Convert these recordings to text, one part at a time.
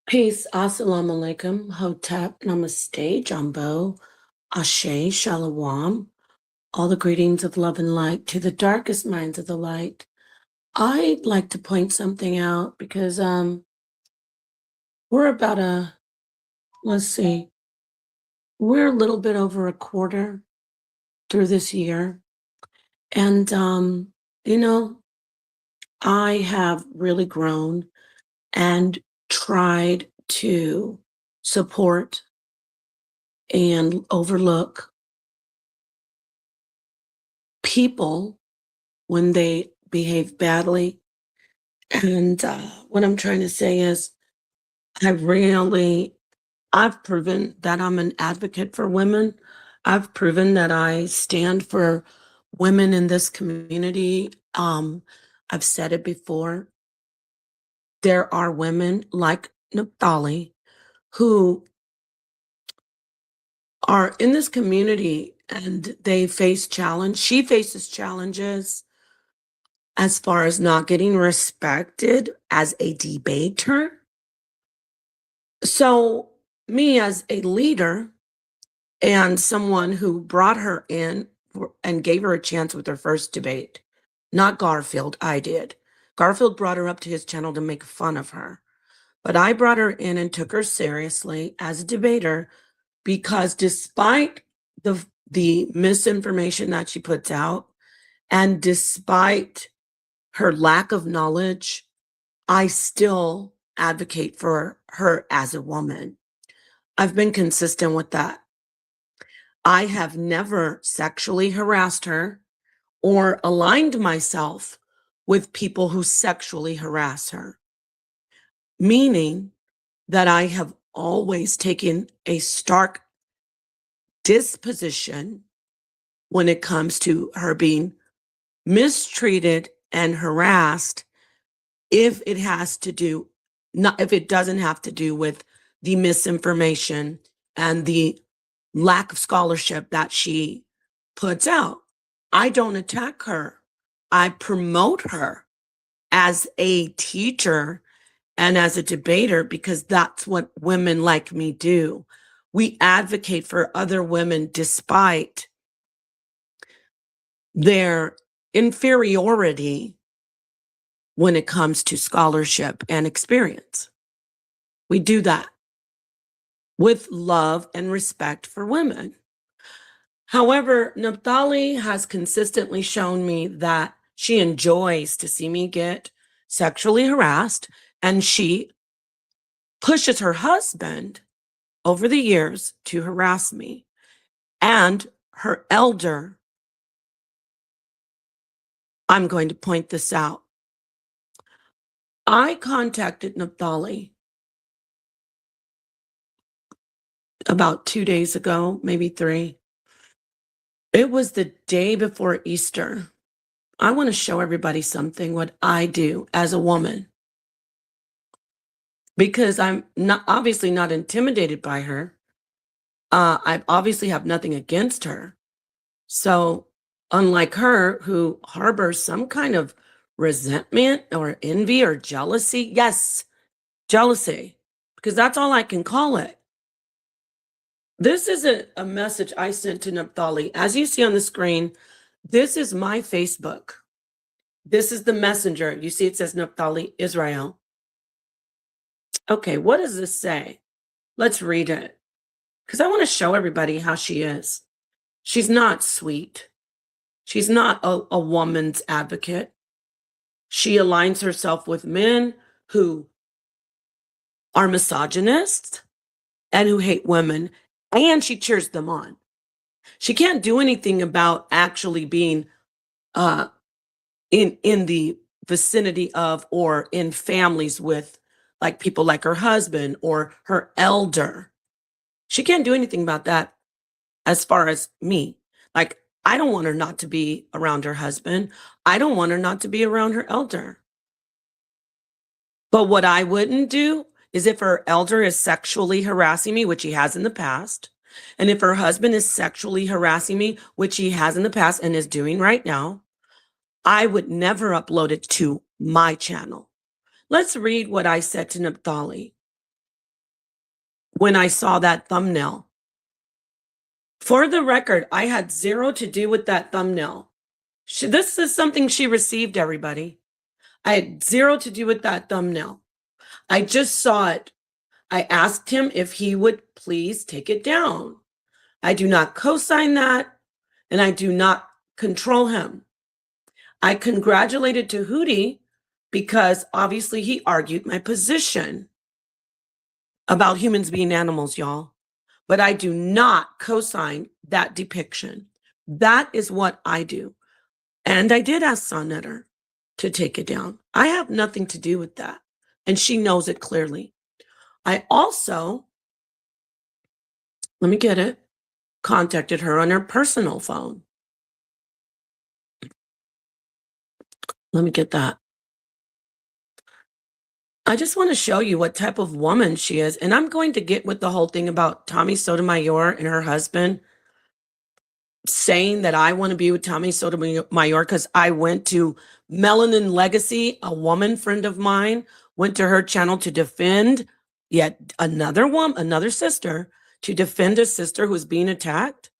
Peace, assalamu alaikum, hotep, namaste, jumbo, ashe, shalom, all the greetings of love and light to the darkest minds of the light. I'd like to point something out because we're about let's see, we're a little bit over a quarter through this year. And you know, I have really grown and tried to support and overlook people when they behave badly. And what I'm trying to say is, I really, I've proven that I'm an advocate for women. I've proven that I stand for women in this community. I've said it before. There are women like Naphtali who are in this community and they face challenge. She faces challenges as far as not getting respected as a debater. So, me as a leader and someone who brought her in and gave her a chance with her first debate, not Garfield, I did. Garfield brought her up to his channel to make fun of her. But I brought her in and took her seriously as a debater because despite the misinformation that she puts out and despite her lack of knowledge, I still advocate for her as a woman. I've been consistent with that. I have never sexually harassed her or aligned myself with people who sexually harass her, meaning that I have always taken a stark disposition when it comes to her being mistreated and harassed if it has to do not if it doesn't have to do with the misinformation and the lack of scholarship that she puts out. I don't attack her. I promote her as a teacher and as a debater because that's what women like me do. We advocate for other women despite their inferiority when it comes to scholarship and experience. We do that with love and respect for women. However, Naphtali has consistently shown me that she enjoys to see me get sexually harassed, and she pushes her husband over the years to harass me. And her elder, I'm going to point this out. I contacted Naphtali about 2 days ago, maybe three. It was the day before Easter. I want to show everybody something what I do as a woman because I'm not obviously not intimidated by her. I obviously have nothing against her. So, unlike her, who harbors some kind of resentment or envy or jealousy, yes, jealousy, because that's all I can call it. This is a message I sent to Naphtali. As you see on the screen, this is my Facebook. This is the messenger. You see, it says Naphtali Israel. Okay, what does this say? Let's read it because I want to show everybody how she is. She's not sweet. She's not a woman's advocate. She aligns herself with men who are misogynists and who hate women, and she cheers them on. She can't do anything about actually being uh, in the vicinity of or in families with like people like her husband or her elder. She can't do anything about that as far as me. Like, I don't want her not to be around her husband. I don't want her not to be around her elder. But what I wouldn't do is if her elder is sexually harassing me, which he has in the past, and if her husband is sexually harassing me, which he has in the past and is doing right now, I would never upload it to my channel. Let's read what I said to Naphtali. when I saw that thumbnail. For the record, I had zero to do with that thumbnail. This is something she received, everybody. I had zero to do with that thumbnail. I just saw it. I asked him if he would please take it down. I do not co-sign that, and I do not control him. I congratulated Tahuti because obviously he argued my position about humans being animals, y'all. But I do not co-sign that depiction. That is what I do. And I did ask Sonetter to take it down. I have nothing to do with that. And she knows it clearly. I also, let me get it, contacted her on her personal phone. Let me get that. I just want to show you what type of woman she is. And I'm going to get with the whole thing about Tommy Sotomayor and her husband saying that I want to be with Tommy Sotomayor because I went to Melanin Legacy, a woman friend of mine, went to her channel to defend yet another sister, to defend a sister who's being attacked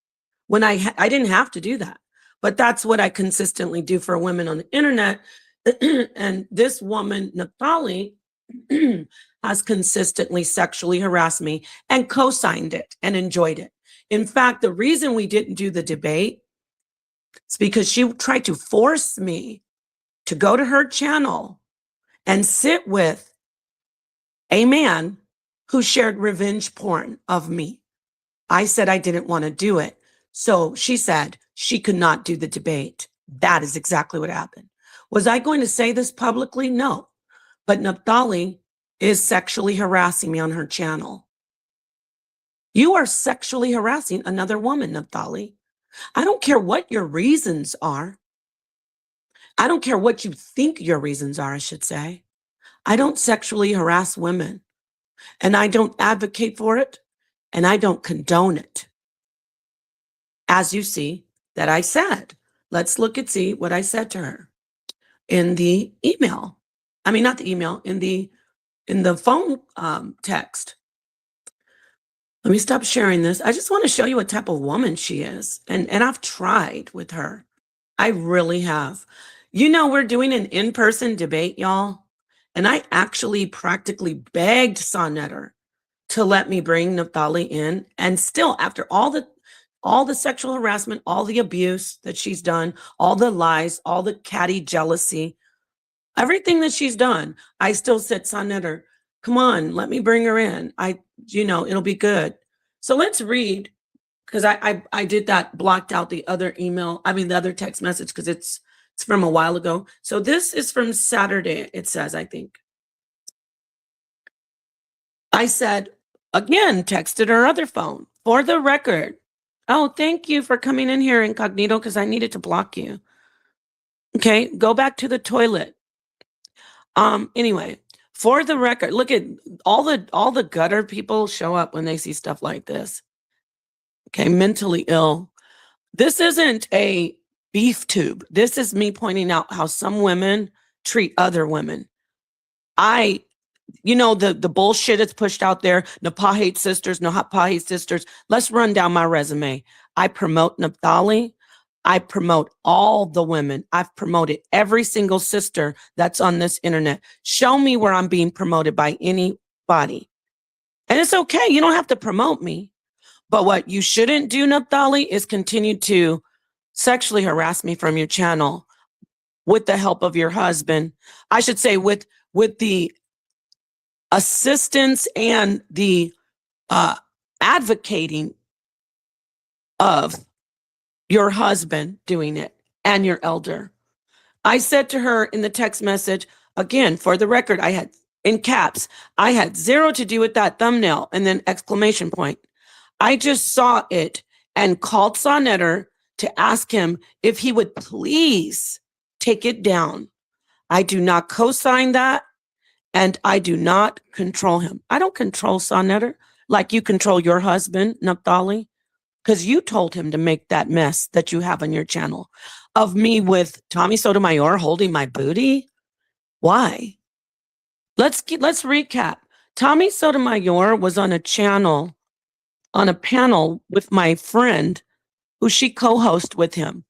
when I didn't have to do that. But that's what I consistently do for women on the internet. And this woman, Naphtali, has consistently sexually harassed me and co-signed it and enjoyed it. In fact, the reason we didn't do the debate is because she tried to force me to go to her channel and sit with a man who shared revenge porn of me. I said I didn't want to do it. So she said she could not do the debate. That is exactly what happened. Was I going to say this publicly? No. But Naphtali is sexually harassing me on her channel. You are sexually harassing another woman, Naphtali. I don't care what your reasons are. I don't care what you think your reasons are, I should say. I don't sexually harass women. And I don't advocate for it. And I don't condone it. As you see that I said, let's look and see what I said to her in the email. I mean, not the email, in the phone text. Let me stop sharing this. I just want to show you what type of woman she is. And I've tried with her. I really have. You know, we're doing an in-person debate, y'all. And I actually practically begged Sonetter to let me bring Naphtali in. And still, after all the sexual harassment, all the abuse that she's done, all the lies, all the catty jealousy, everything that she's done, I still said, Sonetter, come on, let me bring her in. It'll be good. So let's read, because I did that, blocked out the other email, the other text message, because it's from a while ago. So this is from Saturday, it says, I think. I said, again, texted her other phone, for the record. Oh, thank you for coming in here incognito, because I needed to block you. Okay, go back to the toilet. Anyway, for the record, look at all the gutter people show up when they see stuff like this. Okay, mentally ill. This isn't a beef tube. This is me pointing out how some women treat other women. The bullshit that's pushed out there, Napa hates sisters, Napa hates sisters. Let's run down my resume. I promote Naphtali. I promote all the women. I've promoted every single sister that's on this internet. Show me where I'm being promoted by anybody. And it's okay. You don't have to promote me. But what you shouldn't do, Naphtali, is continue to sexually harass me from your channel with the help of your husband. I should say with the assistance and the advocating of your husband doing it and your elder. I said to her in the text message, again, for the record, I had in caps, I had zero to do with that thumbnail and then exclamation point. I just saw it and called Sonetter to ask him if he would please take it down. I do not co-sign that, and I do not control him. I don't control Sonetter like you control your husband, Naphtali, because you told him to make that mess that you have on your channel of me with Tommy Sotomayor holding my booty. Why? Let's recap. Tommy Sotomayor was on a panel with my friend who she co-host with him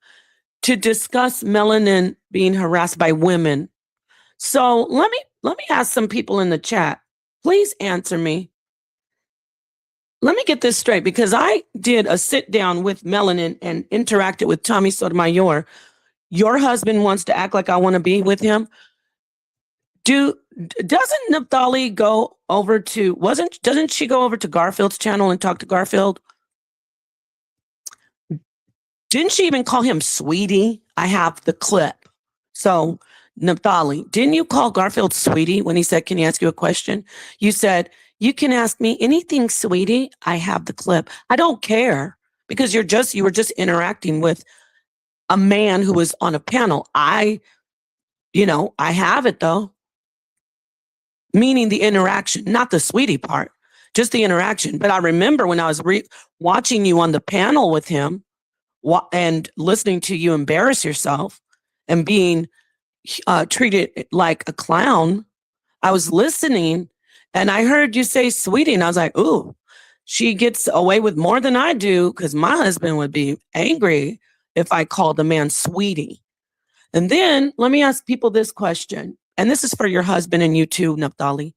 to discuss melanin being harassed by women. So let me ask some people in the chat. Please answer me. Let me get this straight because I did a sit down with Melanin and interacted with Tommy Sotomayor. Your husband wants to act like I want to be with him. Doesn't Naphtali go over to doesn't she go over to Garfield's channel and talk to Garfield? Didn't she even call him sweetie? I have the clip. So Naphtali, didn't you call Garfield sweetie when he said, "Can he ask you a question?" You said, "You can ask me anything, sweetie. I have the clip." I don't care because you were just interacting with a man who was on a panel. I have it though, meaning the interaction, not the sweetie part, just the interaction. But I remember when I was watching you on the panel with him and listening to you embarrass yourself and being treated like a clown. I was listening and I heard you say sweetie, and I was like, ooh, she gets away with more than I do because my husband would be angry if I called the man sweetie. And then let me ask people this question, and this is for your husband and you too, Naphtali.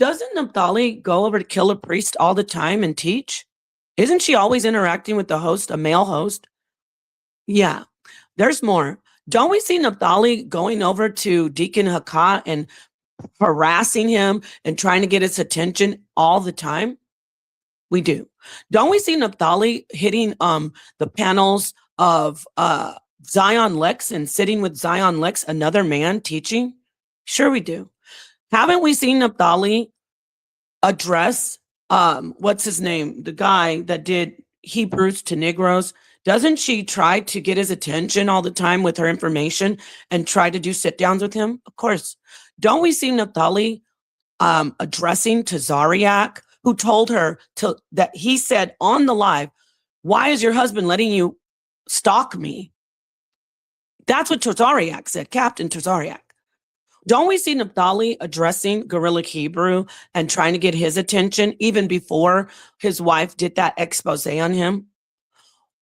Doesn't Naphtali go over to Kill a Priest all the time and teach? Isn't she always interacting with the host, a male host? Yeah, there's more. Don't we see Naphtali going over to Deacon Hakah and harassing him and trying to get his attention all the time? We do. Don't we see Naphtali hitting the panels of Zion Lex and sitting with Zion Lex, another man teaching? Sure we do. Haven't we seen Naphtali address what's his name? The guy that did Hebrews to Negroes. Doesn't she try to get his attention all the time with her information and try to do sit downs with him? Of course. Don't we see Naphtali addressing Tazariak, who told her that he said on the live, "Why is your husband letting you stalk me?" That's what Tazariak said, Captain Tazariak. Don't we see Naphtali addressing Guerrilla Hebrew and trying to get his attention even before his wife did that expose on him?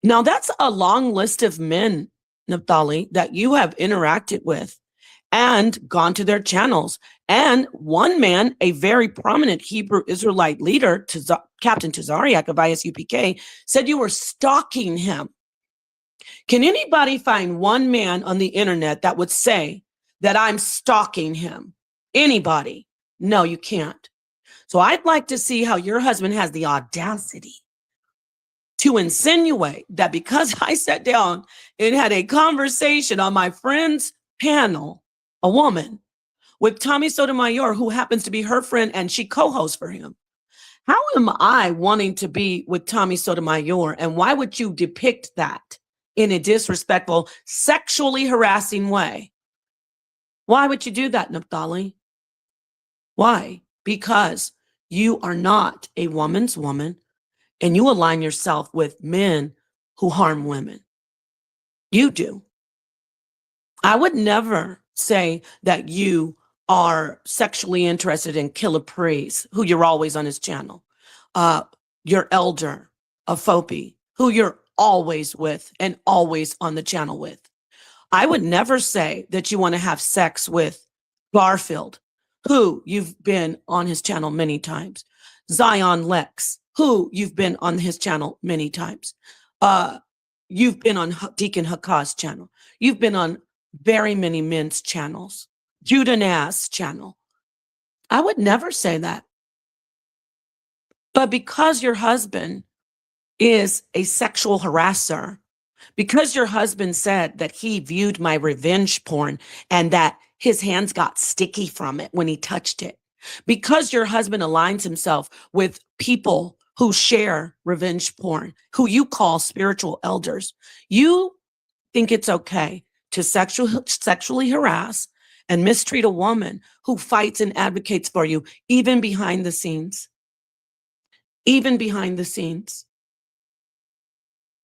Now, that's a long list of men, Naphtali, that you have interacted with and gone to their channels. And one man, a very prominent Hebrew Israelite leader, Captain Tazariak of ISUPK, said you were stalking him. Can anybody find one man on the internet that would say that I'm stalking him? Anybody? No, you can't. So I'd like to see how your husband has the audacity to insinuate that because I sat down and had a conversation on my friend's panel, a woman, with Tommy Sotomayor, who happens to be her friend and she co-hosts for him. How am I wanting to be with Tommy Sotomayor? And why would you depict that in a disrespectful, sexually harassing way? Why would you do that, Naphtali? Why? Because you are not a woman's woman and you align yourself with men who harm women. You do. I would never say that you are sexually interested in Killer Priest, who you're always on his channel. Your elder, a Fopi, who you're always with and always on the channel with. I would never say that you want to have sex with Garfield, who you've been on his channel many times. Zion Lex, who you've been on his channel many times. You've been on Deacon Hakah's channel. You've been on very many men's channels. Judah Nass channel. I would never say that. But because your husband is a sexual harasser, because your husband said that he viewed my revenge porn and that his hands got sticky from it when he touched it, because your husband aligns himself with people who share revenge porn, who you call spiritual elders, you think it's okay to sexually harass and mistreat a woman who fights and advocates for you, even behind the scenes. Even behind the scenes.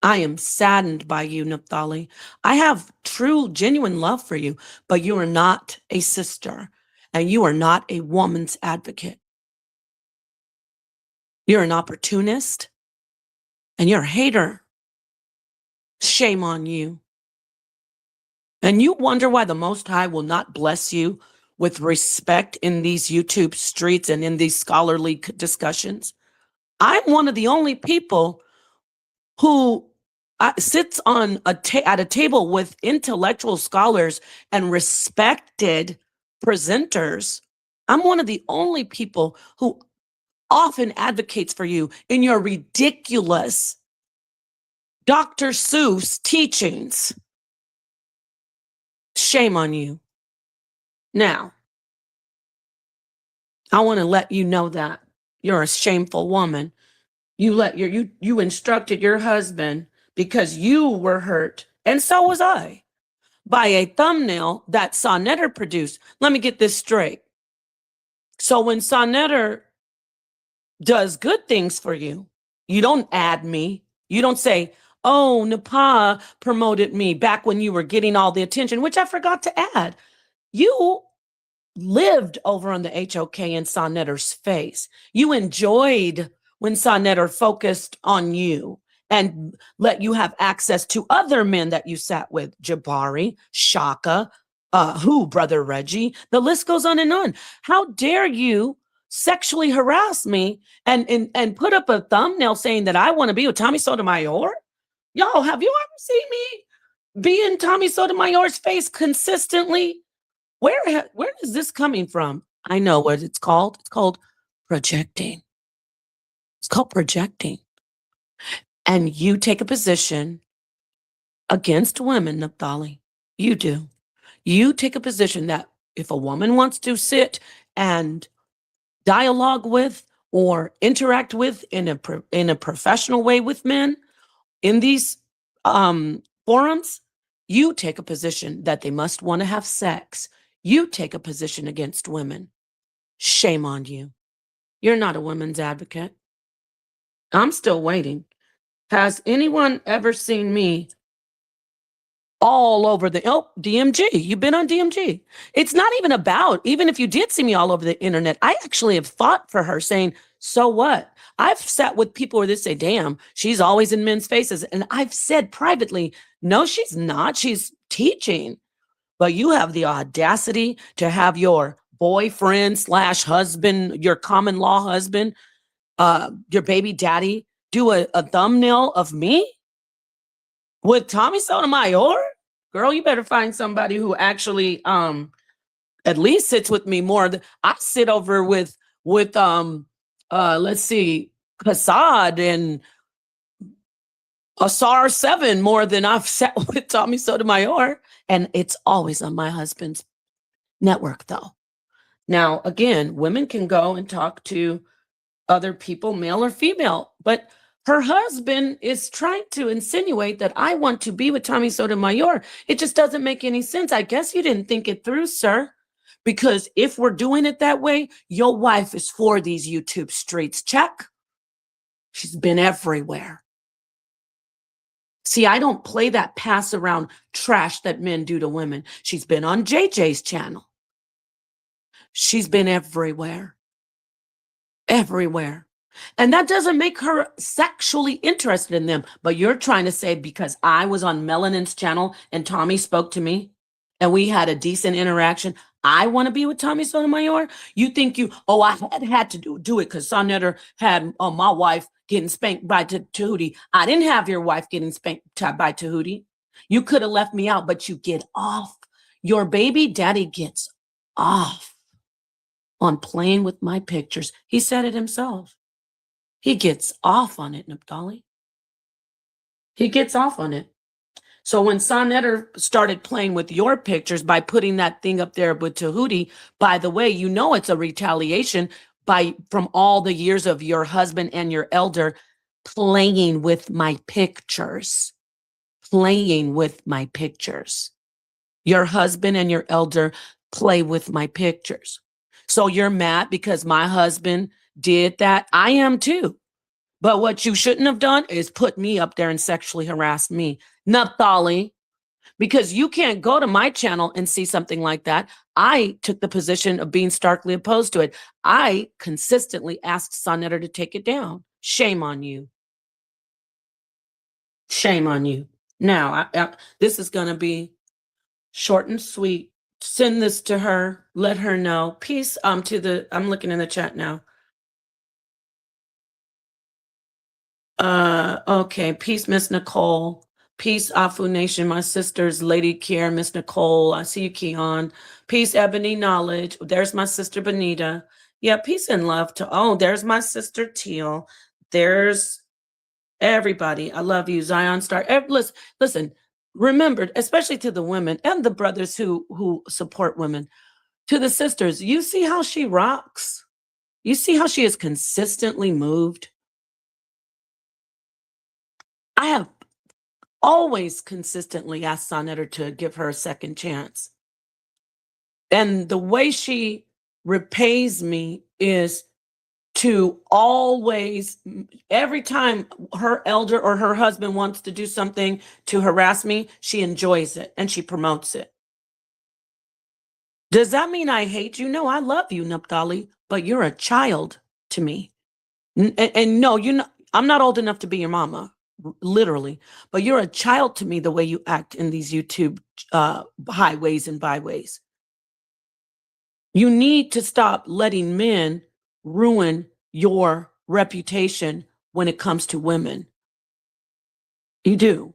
I am saddened by you, Naphtali. I have true, genuine love for you, but you are not a sister and you are not a woman's advocate. You're an opportunist and you're a hater. Shame on you. And you wonder why the Most High will not bless you with respect in these YouTube streets and in these scholarly discussions. I'm one of the only people who sits on at a table with intellectual scholars and respected presenters. I'm one of the only people who often advocates for you in your ridiculous Dr. Seuss teachings. Shame on you. Now, I want to let you know that you're a shameful woman. You instructed your husband because you were hurt, and so was I, by a thumbnail that Sonnetter produced. Let me get this straight. So when Sonnetter does good things for you, you don't add me. You don't say, oh, Napa promoted me back when you were getting all the attention, which I forgot to add. You lived over on the HOK in Sonnetter's face. You enjoyed when Sonnetter focused on you and let you have access to other men that you sat with, Jabari, Shaka, Brother Reggie. The list goes on and on. How dare you sexually harass me and put up a thumbnail saying that I want to be with Tommy Sotomayor? Y'all, have you ever seen me be in Tommy Sotomayor's face consistently? Where is this coming from? I know what it's called. It's called projecting. It's called projecting. And you take a position against women, Naphtali. You do. You take a position that if a woman wants to sit and dialogue with or interact with in a professional way with men in these forums, you take a position that they must want to have sex. You take a position against women. Shame on you. You're not a women's advocate. I'm still waiting. Has anyone ever seen me all over the DMG? You've been on DMG. It's not even about, even if you did see me all over the internet, I actually have fought for her saying, so what? I've sat with people where they say, damn, she's always in men's faces. And I've said privately, no, she's not. She's teaching. But you have the audacity to have your boyfriend / husband, your common law husband, your baby daddy, do a thumbnail of me with Tommy Sotomayor? Girl, you better find somebody who actually at least sits with me more. I sit over with let's see, Hassad and Asar 7 more than I've sat with Tommy Sotomayor. And it's always on my husband's network, though. Now, again, women can go and talk to other people, male or female, but her husband is trying to insinuate that I want to be with Tommy Sotomayor. It just doesn't make any sense. I guess you didn't think it through, sir, because if we're doing it that way, your wife is for these YouTube streets. Check. She's been everywhere. See, I don't play that pass around trash that men do to women. She's been on JJ's channel. She's been everywhere. Everywhere. And that doesn't make her sexually interested in them. But you're trying to say because I was on Melanin's channel and Tommy spoke to me and we had a decent interaction, I want to be with Tommy Sotomayor? You think I had to do it because Sonnetter had my wife getting spanked by Tahuti. I didn't have your wife getting spanked by Tahuti. You could have left me out, but you get off. Your baby daddy gets off on playing with my pictures. He said it himself. He gets off on it, Naphtali. He gets off on it. So when Sonnetter started playing with your pictures by putting that thing up there with Tahuti, by the way, you know it's a retaliation from all the years of your husband and your elder playing with my pictures. Playing with my pictures. Your husband and your elder play with my pictures. So you're mad because my husband did that? I am too. But what you shouldn't have done is put me up there and sexually harass me. Naphtali, because you can't go to my channel and see something like that. I took the position of being starkly opposed to it. I consistently asked Sonetter to take it down. Shame on you. Shame on you. Now, this is going to be short and sweet. Send this to her. Let her know. Peace. I'm looking in the chat now. Okay. Peace, Miss Nicole. Peace, Afu Nation. My sister's Lady Care, Miss Nicole. I see you, Keon. Peace, Ebony Knowledge. There's my sister Benita. Yeah, peace and love to. Oh, there's my sister Teal. There's everybody. I love you, Zion Star. Listen. Remember, especially to the women and the brothers who support women, to the sisters. You see how she rocks. You see how she is consistently moved. I have always consistently asked Sonetter to give her a second chance. And the way she repays me is to always, every time her elder or her husband wants to do something to harass me, she enjoys it and she promotes it. Does that mean I hate you? No, I love you, Naphtali, but you're a child to me. And no, I'm not old enough to be your mama, literally, but you're a child to me the way you act in these YouTube highways and byways. You need to stop letting men ruin your reputation when it comes to women. You do.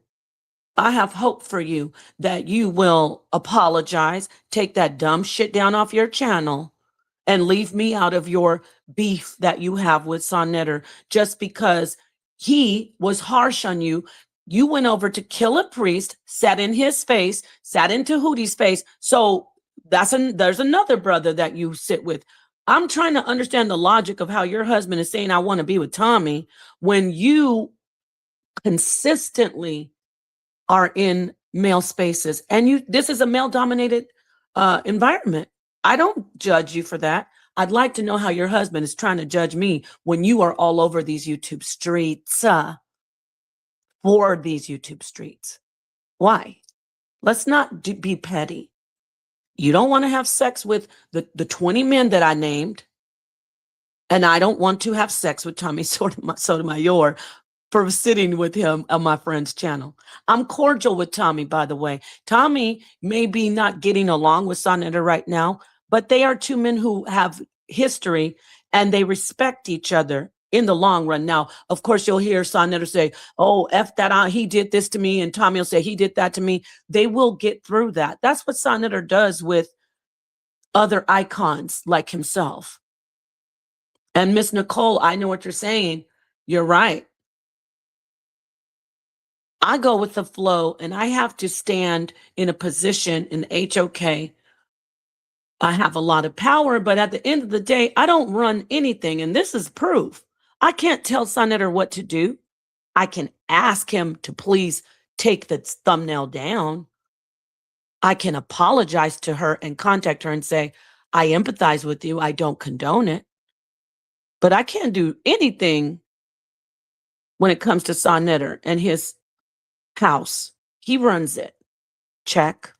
I have hope for you that you will apologize, take that dumb shit down off your channel, and leave me out of your beef that you have with Sonetter just because he was harsh on you. You went over to kill a priest, sat in his face, sat into Hootie's face. So there's another brother that you sit with. I'm trying to understand the logic of how your husband is saying, I want to be with Tommy, when you consistently are in male spaces. And this is a male dominated environment. I don't judge you for that. I'd like to know how your husband is trying to judge me when you are all over these YouTube streets, for these YouTube streets. Why? Let's not be petty. You don't want to have sex with the 20 men that I named. And I don't want to have sex with Tommy Sotomayor for sitting with him on my friend's channel. I'm cordial with Tommy, by the way. Tommy may be not getting along with Sonetter right now, but they are two men who have history and they respect each other in the long run. Now, of course, you'll hear Sonetter say, oh, F that out, he did this to me, and Tommy will say, he did that to me. They will get through that. That's what Sonetter does with other icons like himself. And Miss Nicole, I know what you're saying. You're right. I go with the flow and I have to stand in a position in the HOK. I have a lot of power, but at the end of the day, I don't run anything. And this is proof. I can't tell Sonetter what to do. I can ask him to please take the thumbnail down. I can apologize to her and contact her and say, I empathize with you. I don't condone it. But I can't do anything when it comes to Sonetter and his house. He runs it. Check.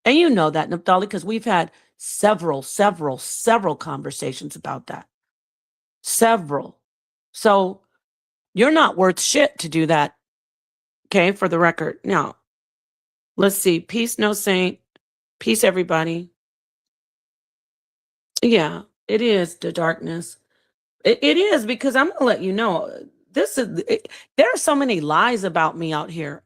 And you know that, Naphtali, because we've had several conversations about that. Several. So you're not worth shit to do that. Okay, for the record. Now, let's see. Peace, no saint. Peace, everybody. Yeah, it is the darkness. It is, because I'm going to let you know, there are so many lies about me out here.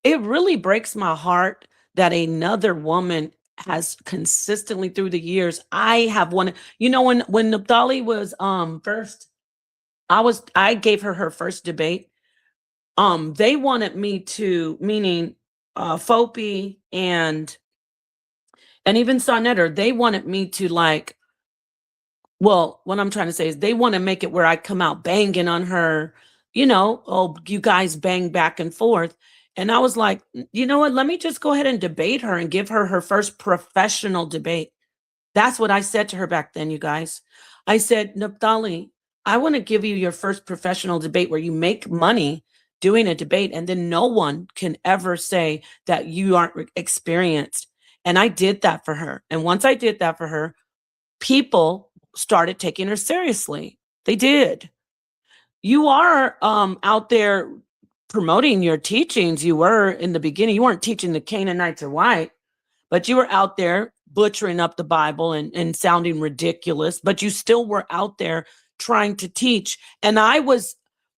It really breaks my heart that another woman has consistently through the years. I have one, when Naphtali was first, I gave her first debate. They wanted me to, meaning Fopi and even Sonetter, they wanted me to well, what I'm trying to say is they want to make it where I come out banging on her, oh, you guys bang back and forth. And I was like, you know what? Let me just go ahead and debate her and give her her first professional debate. That's what I said to her back then, you guys. I said, Naphtali, I want to give you your first professional debate where you make money doing a debate, and then no one can ever say that you aren't experienced And I did that for her. And once I did that for her, people started taking her seriously. They did. You are out there promoting your teachings. You were in the beginning. You weren't teaching the Canaanites are white, but you were out there butchering up the Bible and sounding ridiculous, but you still were out there trying to teach. And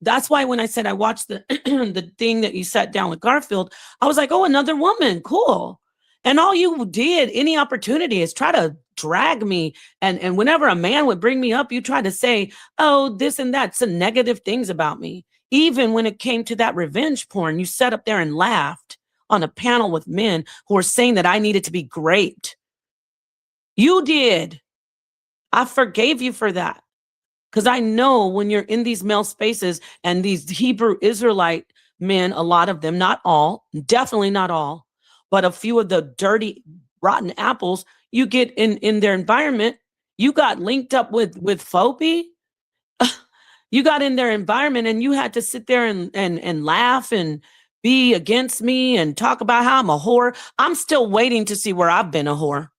that's why when I said I watched the the thing that you sat down with Garfield, I was like, oh, another woman, cool. And all you did, any opportunity, is try to drag me. And whenever a man would bring me up, you try to say, oh, this and that, some negative things about me. Even when it came to that revenge porn, you sat up there and laughed on a panel with men who were saying that I needed to be great. You did. I forgave you for that. Because I know when you're in these male spaces and these Hebrew Israelite men, a lot of them, not all, definitely not all, but a few of the dirty, rotten apples, you get in their environment, you got linked up with phobia. You got in their environment and you had to sit there and laugh and be against me and talk about how I'm a whore. I'm still waiting to see where I've been a whore,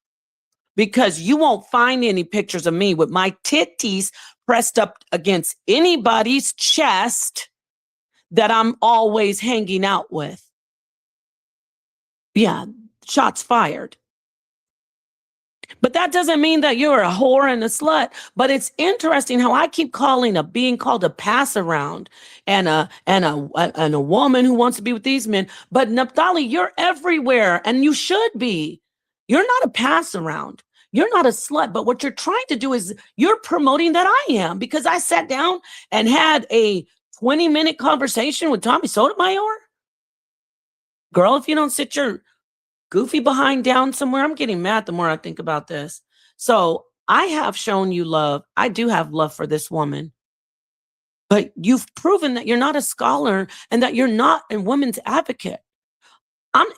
because you won't find any pictures of me with my titties pressed up against anybody's chest that I'm always hanging out with. Yeah, shots fired. But that doesn't mean that you're a whore and a slut. But it's interesting how I keep being called a pass around and a woman who wants to be with these men. But Naphtali, you're everywhere, and you should be. You're not a pass around. You're not a slut. But what you're trying to do is you're promoting that I am, because I sat down and had a 20-minute conversation with Tommy Sotomayor. Girl, if you don't sit your goofy behind down somewhere. I'm getting mad the more I think about this. So I have shown you love. I do have love for this woman, but you've proven that you're not a scholar and that you're not a women's advocate.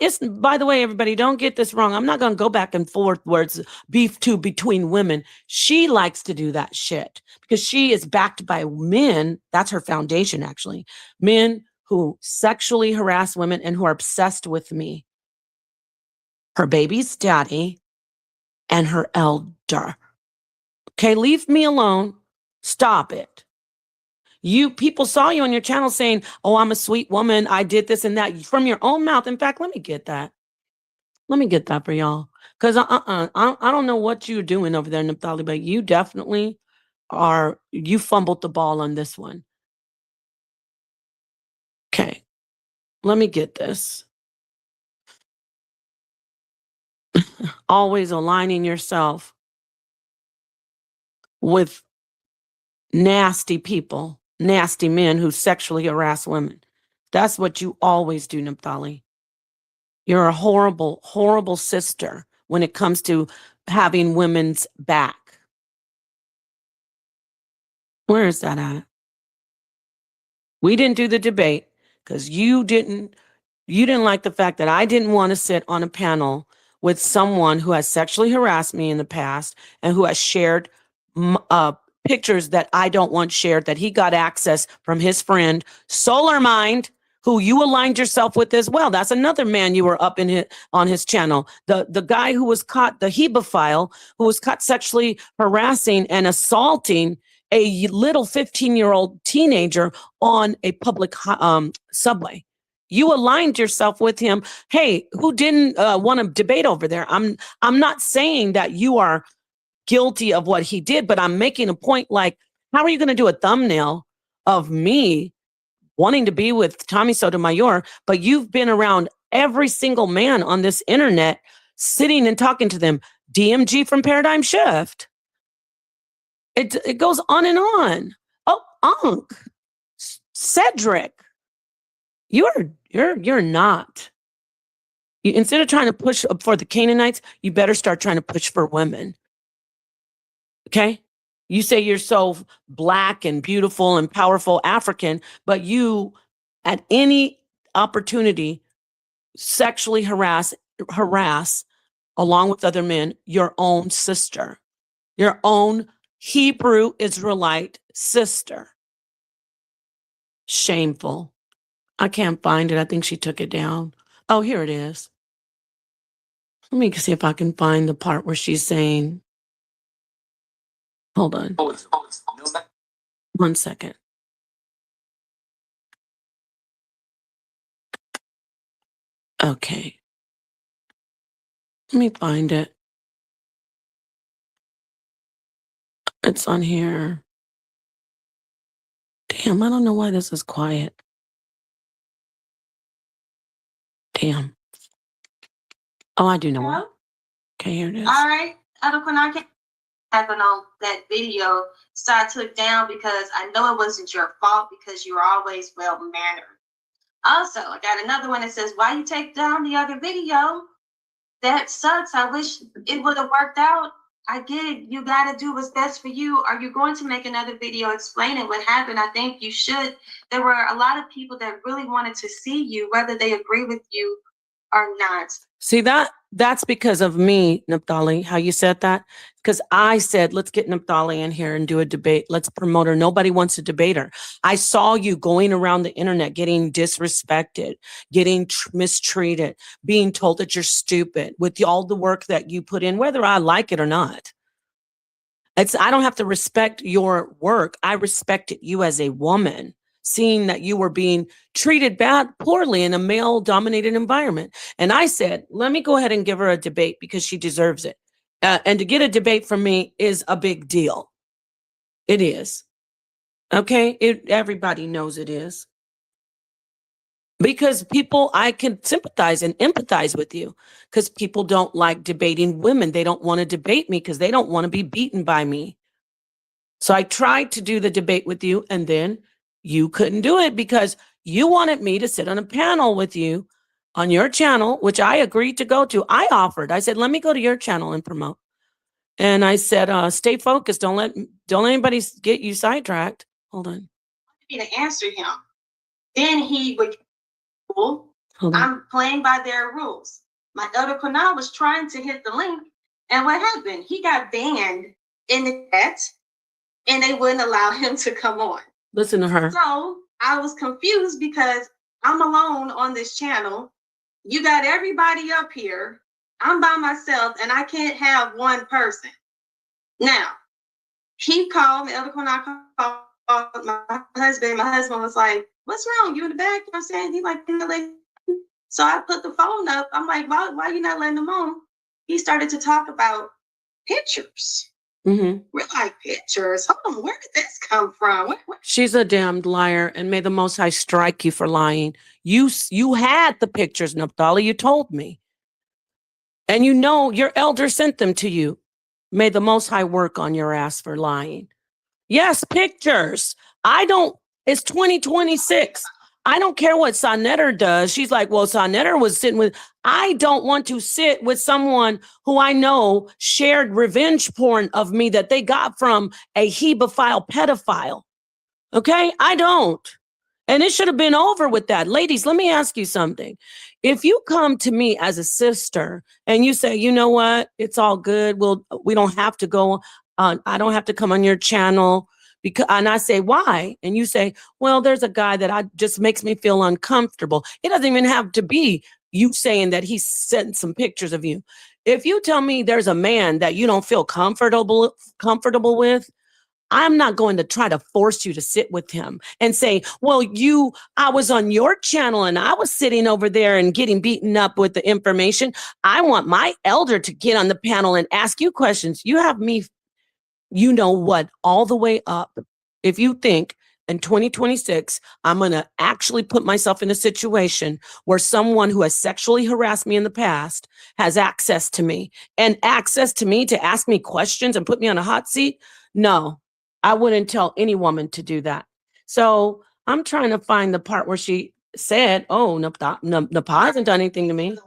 It's, by the way, everybody, don't get this wrong. I'm not going to go back and forth where it's beef between women. She likes to do that shit because she is backed by men. That's her foundation, actually. Men who sexually harass women and who are obsessed with me. Her baby's daddy, and her elder. Okay, leave me alone. Stop it. You people saw you on your channel saying, oh, I'm a sweet woman. I did this and that from your own mouth. In fact, let me get that. Let me get that for y'all. Because I don't know what you're doing over there, Naphtali, but you definitely you fumbled the ball on this one. Okay, let me get this. Always aligning yourself with nasty people, nasty men who sexually harass women. That's what you always do, Naphtali. You're a horrible, horrible sister when it comes to having women's back. Where is that at? We didn't do the debate because you didn't like the fact that I didn't want to sit on a panel with someone who has sexually harassed me in the past and who has shared pictures that I don't want shared, that he got access from his friend, Solar Mind, who you aligned yourself with as well. That's another man you were up on his channel. The guy who was caught, the hebephile, who was caught sexually harassing and assaulting a little 15-year-old teenager on a public subway. You aligned yourself with him. Hey, who didn't want to debate over there? I'm not saying that you are guilty of what he did, but I'm making a point like, how are you going to do a thumbnail of me wanting to be with Tommy Sotomayor, but you've been around every single man on this internet sitting and talking to them? DMG from Paradigm Shift. It goes on and on. Oh, Unc, Cedric, you're not. Instead of trying to push for the Canaanites, you better start trying to push for women. Okay? You say you're so black and beautiful and powerful African, but you, at any opportunity, sexually harass along with other men, your own sister, your own Hebrew Israelite sister. Shameful. I can't find it. I think she took it down. Oh, here it is. Let me see if I can find the part where she's saying, hold on. 1 second. Okay. Let me find it. It's on here. Damn, I don't know why this is quiet. Damn. Oh, I do know why. Okay, here it is. All right. When I happened on that video, so I took down because I know it wasn't your fault because you were always well mannered. Also, I got another one that says, why you take down the other video? That sucks. I wish it would have worked out. I get it. You got to do what's best for you. Are you going to make another video explaining what happened? I think you should. There were a lot of people that really wanted to see you, whether they agree with you or not. See, that's because of me, Naphtali, how you said that. Because I said, let's get Naphtali in here and do a debate. Let's promote her. Nobody wants to debate her. I saw you going around the internet, getting disrespected, getting mistreated, being told that you're stupid with all the work that you put in, whether I like it or not. I don't have to respect your work. I respected you as a woman, seeing that you were being treated poorly in a male-dominated environment. And I said, let me go ahead and give her a debate because she deserves it. And to get a debate from me is a big deal. It is. Okay? Everybody knows it is. Because I can sympathize and empathize with you because people don't like debating women. They don't want to debate me because they don't want to be beaten by me. So I tried to do the debate with you, and then you couldn't do it because you wanted me to sit on a panel with you on your channel, which I agreed to go to. I offered. I said, let me go to your channel and promote. And I said, stay focused. Don't let anybody get you sidetracked. Hold on. To answer him. Then he would, I'm playing by their rules. My elder Kunal was trying to hit the link, and what happened? He got banned in the chat, and they wouldn't allow him to come on. Listen to her. So I was confused because I'm alone on this channel. You got everybody up here. I'm by myself, and I can't have one person. Now, he called me, Elder Kunal called my husband. My husband was like, what's wrong? You in the back? You know what I'm saying? He like, so I put the phone up. I'm like, why you not letting him on? He started to talk about pictures. Mm-hmm. We're like, pictures? Hold on, where did this come from? She's a damned liar, and may the Most High strike you for lying. You had the pictures, Naphtali. You told me. And you know your elder sent them to you. May the Most High work on your ass for lying. Yes, pictures. It's 2026. I don't care what Sonetter does. She's like, well, Sonetter was sitting with, I don't want to sit with someone who I know shared revenge porn of me that they got from a hebephile pedophile. Okay? I don't. And it should have been over with that. Ladies, let me ask you something. If you come to me as a sister and you say, you know what, it's all good. We don't have to go on. I don't have to come on your channel. And I say, why? And you say, well, there's a guy that just makes me feel uncomfortable. It doesn't even have to be you saying that he sent some pictures of you. If you tell me there's a man that you don't feel comfortable with, I'm not going to try to force you to sit with him and say, well, I was on your channel and I was sitting over there and getting beaten up with the information. I want my elder to get on the panel and ask you questions. You have me, you know what, all the way up. If you think in 2026, I'm going to actually put myself in a situation where someone who has sexually harassed me in the past has access to me to ask me questions and put me on a hot seat. No, I wouldn't tell any woman to do that. So I'm trying to find the part where she said, oh, Naphtali hasn't done anything to me.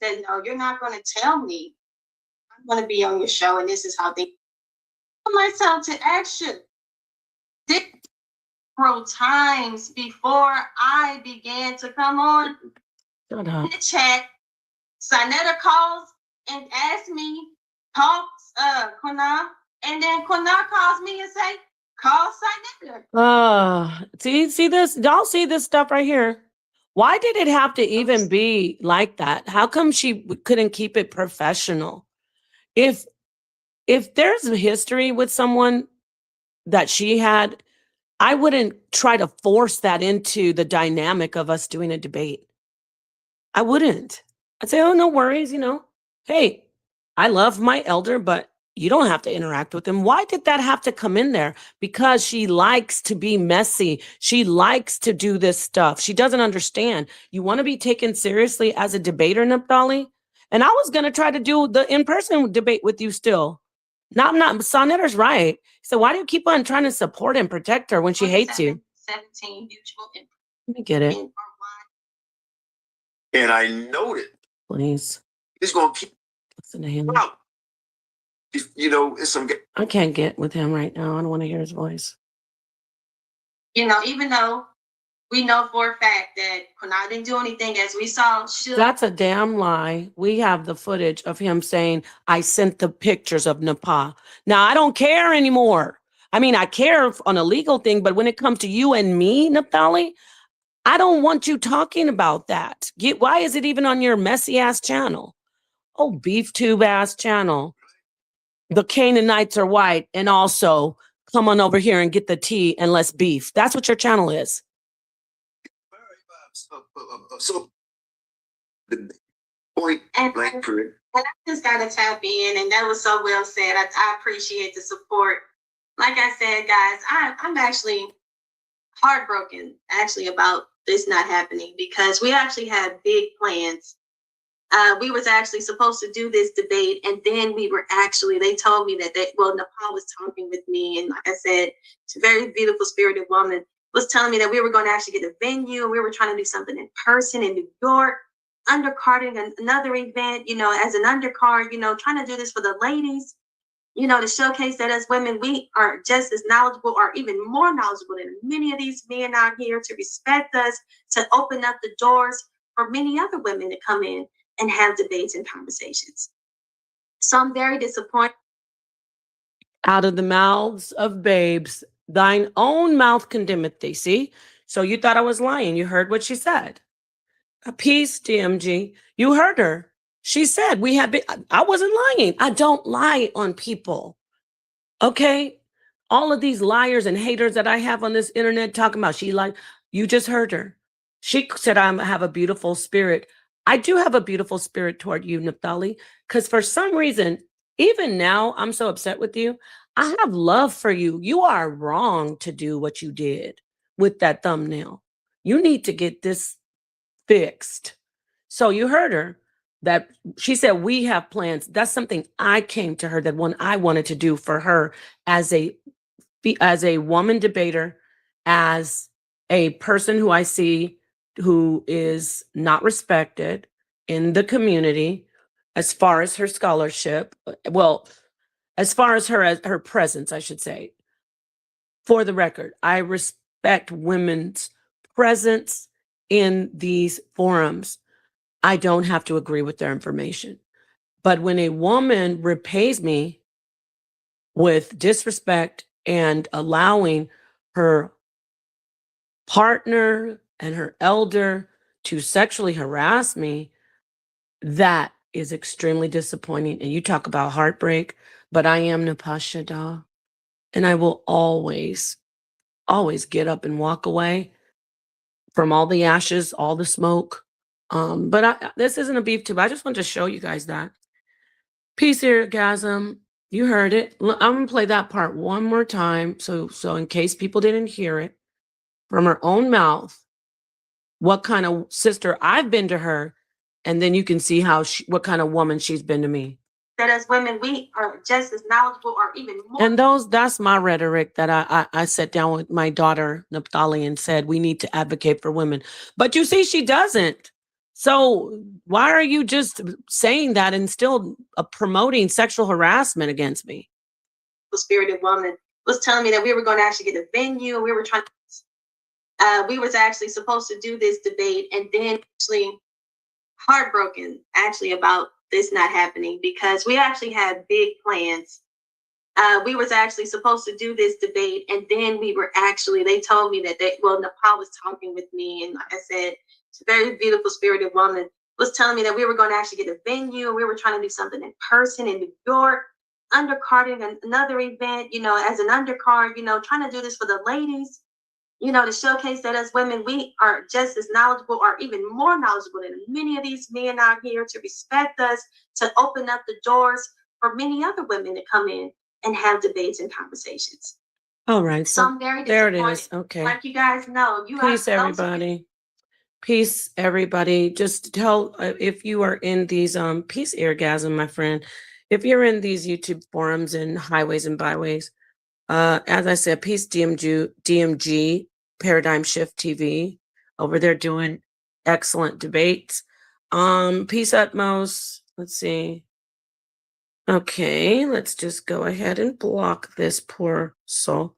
Said, no, you're not going to tell me. I'm going to be on your show, and this is how they put myself to action. Several times before I began to come on in the chat, Sonetta calls and asks me, talks Kunal, and then Kunal calls me and say, call Sonetta. See this? Y'all see this stuff right here? Why did it have to even be like that? How come she couldn't keep it professional? If if there's a history with someone that she had, I wouldn't try to force that into the dynamic of us doing a debate. I wouldn't. I'd say, "Oh, no worries, Hey, I love my elder, but you don't have to interact with him." Why did that have to come in there? Because she likes to be messy. She likes to do this stuff. She doesn't understand. You want to be taken seriously as a debater, Naphtali? And I was going to try to do the in-person debate with you still. No, I'm not. Sonetter's right. So why do you keep on trying to support and protect her when she hates you? 17 mutual. Let me get it. And I know that Please. he's going to keep Listen to him. out. It's some. I can't get with him right now. I don't want to hear his voice. Even though we know for a fact that Kunal didn't do anything, as we saw. That's a damn lie. We have the footage of him saying, "I sent the pictures of Nepal." Now, I don't care anymore. I mean, I care on a legal thing, but when it comes to you and me, Naphtali, I don't want you talking about that. Why is it even on your messy ass channel? Oh, beef tube ass channel. The Canaanites are white, and also come on over here and get the tea and let's beef. That's what your channel is. So the point blank period. And I just got to tap in, and that was so well said. I appreciate the support. Like I said, guys, I'm actually heartbroken about this not happening, because we actually had big plans. We was actually supposed to do this debate, and then they told me that Nepal was talking with me, and like I said, it's a very beautiful spirited woman, was telling me that we were going to actually get a venue, and we were trying to do something in person in New York, undercarding another event, as an undercard, trying to do this for the ladies, to showcase that as women, we are just as knowledgeable or even more knowledgeable than many of these men out here, to respect us, to open up the doors for many other women to come in and have debates and conversations. So I'm very disappointed. Out of the mouths of babes, thine own mouth condemneth thee. See? So you thought I was lying. You heard what she said. A piece, DMG. You heard her. She said I wasn't lying. I don't lie on people. Okay? All of these liars and haters that I have on this internet talking about, you just heard her. She said I have a beautiful spirit. I do have a beautiful spirit toward you, Naphtali, because for some reason, even now, I'm so upset with you. I have love for you. You are wrong to do what you did with that thumbnail. You need to get this fixed. So you heard her, that she said we have plans. That's something I came to her, that one I wanted to do for her as a woman debater, as a person who I see who is not respected in the community as far as her scholarship. Well, as far as her presence, I should say. For the record, I respect women's presence in these forums. I don't have to agree with their information. But when a woman repays me with disrespect and allowing her partner and her elder to sexually harass me, that is extremely disappointing. And you talk about heartbreak, but I am Napashada, and I will always, always get up and walk away from all the ashes, all the smoke. But this isn't a beef tube. I just want to show you guys that. Peace, orgasm. You heard it. I'm gonna play that part one more time, so in case people didn't hear it from her own mouth, what kind of sister I've been to her, and then you can see what kind of woman she's been to me. That as women, we are just as knowledgeable or even more. And that's my rhetoric that I sat down with my daughter, Naphtali, and said, we need to advocate for women. But you see, she doesn't. So why are you just saying that and still promoting sexual harassment against me? The spirited woman was telling me that we were going to actually get a venue. We were we was actually supposed to do this debate, and then actually heartbroken about this not happening, because we actually had big plans. We was actually supposed to do this debate, and then they told me that Nepal was talking with me, and like I said, She's a very beautiful spirited woman. Was telling me that we were going to actually get a venue. We were trying to do something in person in New York, undercarding another event, as an undercard, trying to do this for the ladies, to showcase that as women, we are just as knowledgeable or even more knowledgeable than many of these men out here, to respect us, to open up the doors for many other women to come in and have debates and conversations. All right. So So I'm very there disappointed. it is. Okay. Like you guys know, Peace, everybody. Peace, everybody. Just tell if you are in these peace orgasm, my friend. If you're in these YouTube forums and highways and byways, as I said, peace DMG Paradigm Shift TV over there doing excellent debates. Peace Utmost. Let's see. Okay, let's just go ahead and block this poor soul.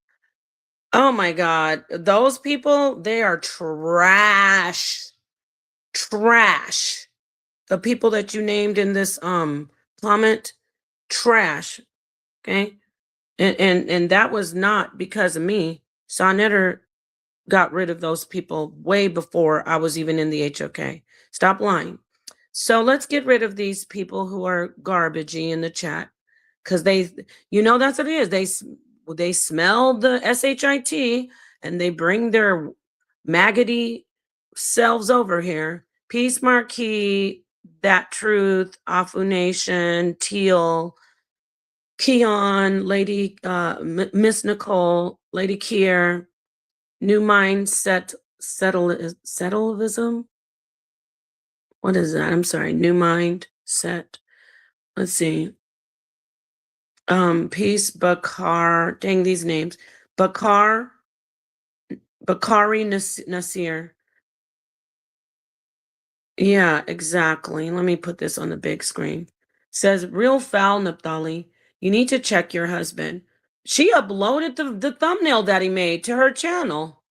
Oh my God, those people, they are trash. Trash. The people that you named in this comment, trash. Okay. And that was not because of me. Sonetter got rid of those people way before I was even in the HOK. Stop lying. So let's get rid of these people who are garbagey in the chat, because that's what it is. They smell the SHIT and they bring their maggoty selves over here. Peace Marquis, That Truth, Afu Nation, Teal, Keon, Lady Miss Nicole, Lady Kier, New Mindset, Settleism. What is that? I'm sorry. New Mindset. Let's see. Peace Bakar. Dang these names. Bakari Nasir. Yeah, exactly. Let me put this on the big screen. Says, real foul, Naphtali. You need to check your husband. She uploaded the thumbnail that he made to her channel.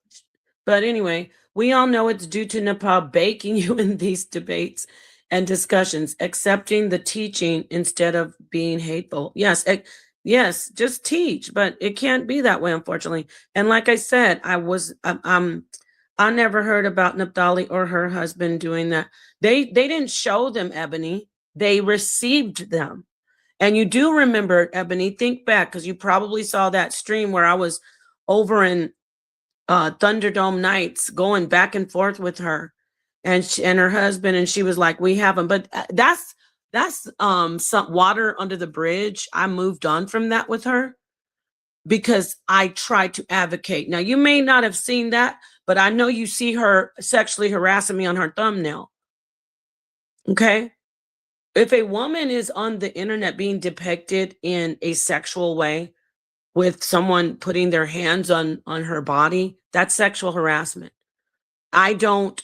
But anyway, we all know it's due to Nepal baking you in these debates and discussions, accepting the teaching instead of being hateful. Yes, yes, just teach, but it can't be that way, unfortunately. And like I said, I never heard about Naphtali or her husband doing that. They didn't show them, Ebony. They received them. And you do remember, Ebony, think back, because you probably saw that stream where I was over in Thunderdome Nights going back and forth with her and her husband, and she was like, we have them. But that's some water under the bridge. I moved on from that with her because I tried to advocate. Now, you may not have seen that, but I know you see her sexually harassing me on her thumbnail. Okay? If a woman is on the internet being depicted in a sexual way with someone putting their hands on her body, that's sexual harassment. I don't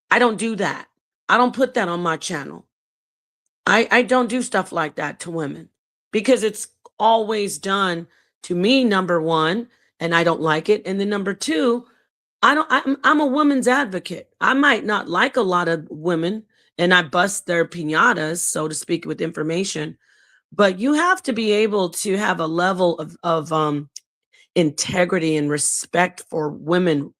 do that. I don't put that on my channel. I don't do stuff like that to women because it's always done to me, number one, and I don't like it. And then number two, I'm a woman's advocate. I might not like a lot of women and I bust their piñatas, so to speak, with information, but you have to be able to have a level of integrity and respect for women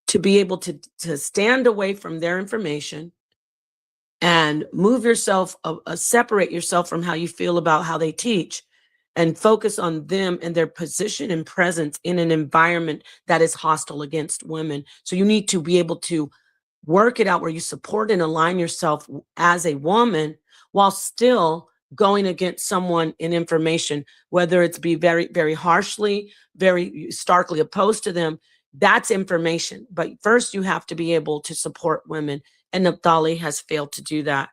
to be able to stand away from their information and move yourself, separate yourself from how you feel about how they teach and focus on them and their position and presence in an environment that is hostile against women. So you need to be able to work it out where you support and align yourself as a woman while still going against someone in information, whether it's be very, very harshly, very starkly opposed to them. That's information. But first you have to be able to support women. And Naphtali has failed to do that.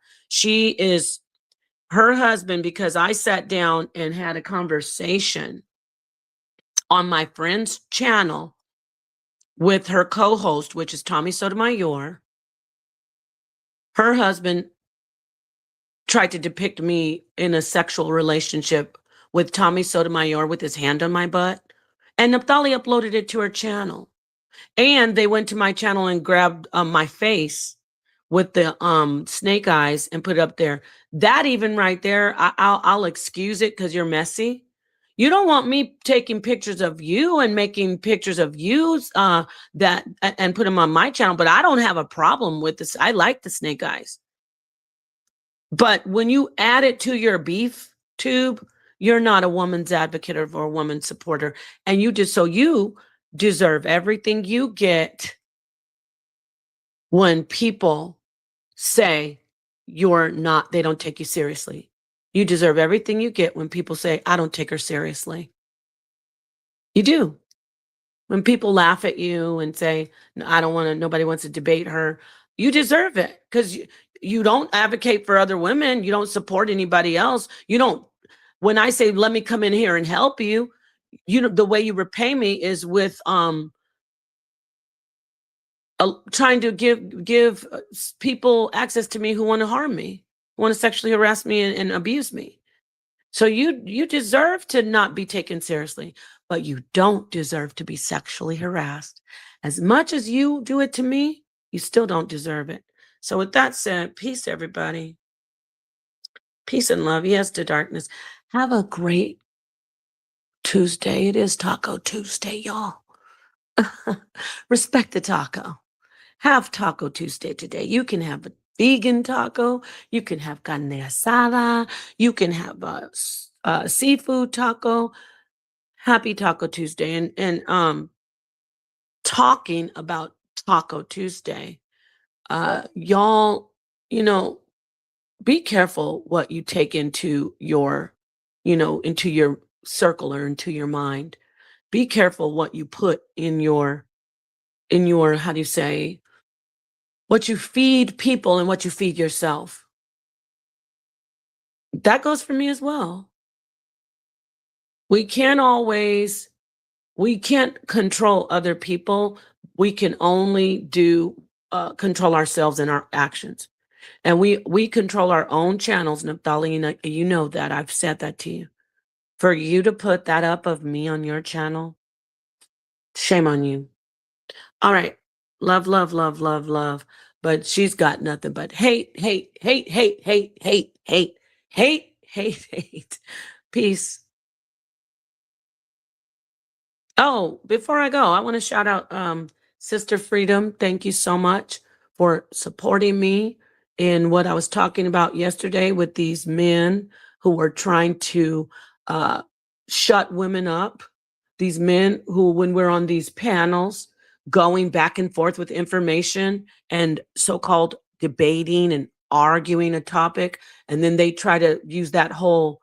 Her husband, because I sat down and had a conversation on my friend's channel with her co-host, which is Tommy Sotomayor. Her husband tried to depict me in a sexual relationship with Tommy Sotomayor with his hand on my butt. And Naphtali uploaded it to her channel. And they went to my channel and grabbed my face with the snake eyes and put it up there. That even right there, I'll excuse it because you're messy. You don't want me taking pictures of you and making pictures of you and put them on my channel, but I don't have a problem with this. I like the snake eyes. But when you add it to your beef tube, you're not a woman's advocate or a woman's supporter. And you deserve everything you get when people say they don't take you seriously. You deserve everything you get when people say, I don't take her seriously. You do. When people laugh at you and say, "No, nobody wants to debate her," you deserve it because you don't advocate for other women. You don't support anybody else. You don't, when I say, let me come in here and help you, the way you repay me is with, trying to give people access to me who want to harm me, who want to sexually harass me and abuse me. So you deserve to not be taken seriously, but you don't deserve to be sexually harassed. As much as you do it to me, you still don't deserve it. So with that said, peace, everybody. Peace and love. Yes to darkness. Have a great Tuesday. It is Taco Tuesday, y'all. Respect the taco. Have Taco Tuesday today. You can have a vegan taco. You can have carne asada. You can have a seafood taco. Happy Taco Tuesday. And talking about Taco Tuesday, y'all, be careful what you take into your circle or into your mind. Be careful what you put in your, how do you say, what you feed people and what you feed yourself. That goes for me as well. We can't control other people. We can only control ourselves and our actions. And we control our own channels, Naphtali, you know that. I've said that to you. For you to put that up of me on your channel, shame on you. All right. Love, love, love, love, love. But she's got nothing but hate, hate, hate, hate, hate, hate, hate, hate, hate, hate. Peace. Oh, before I go, I want to shout out Sister Freedom. Thank you so much for supporting me in what I was talking about yesterday with these men who were trying to shut women up. These men who, when we're on these panels, going back and forth with information and so-called debating and arguing a topic, and then they try to use that whole,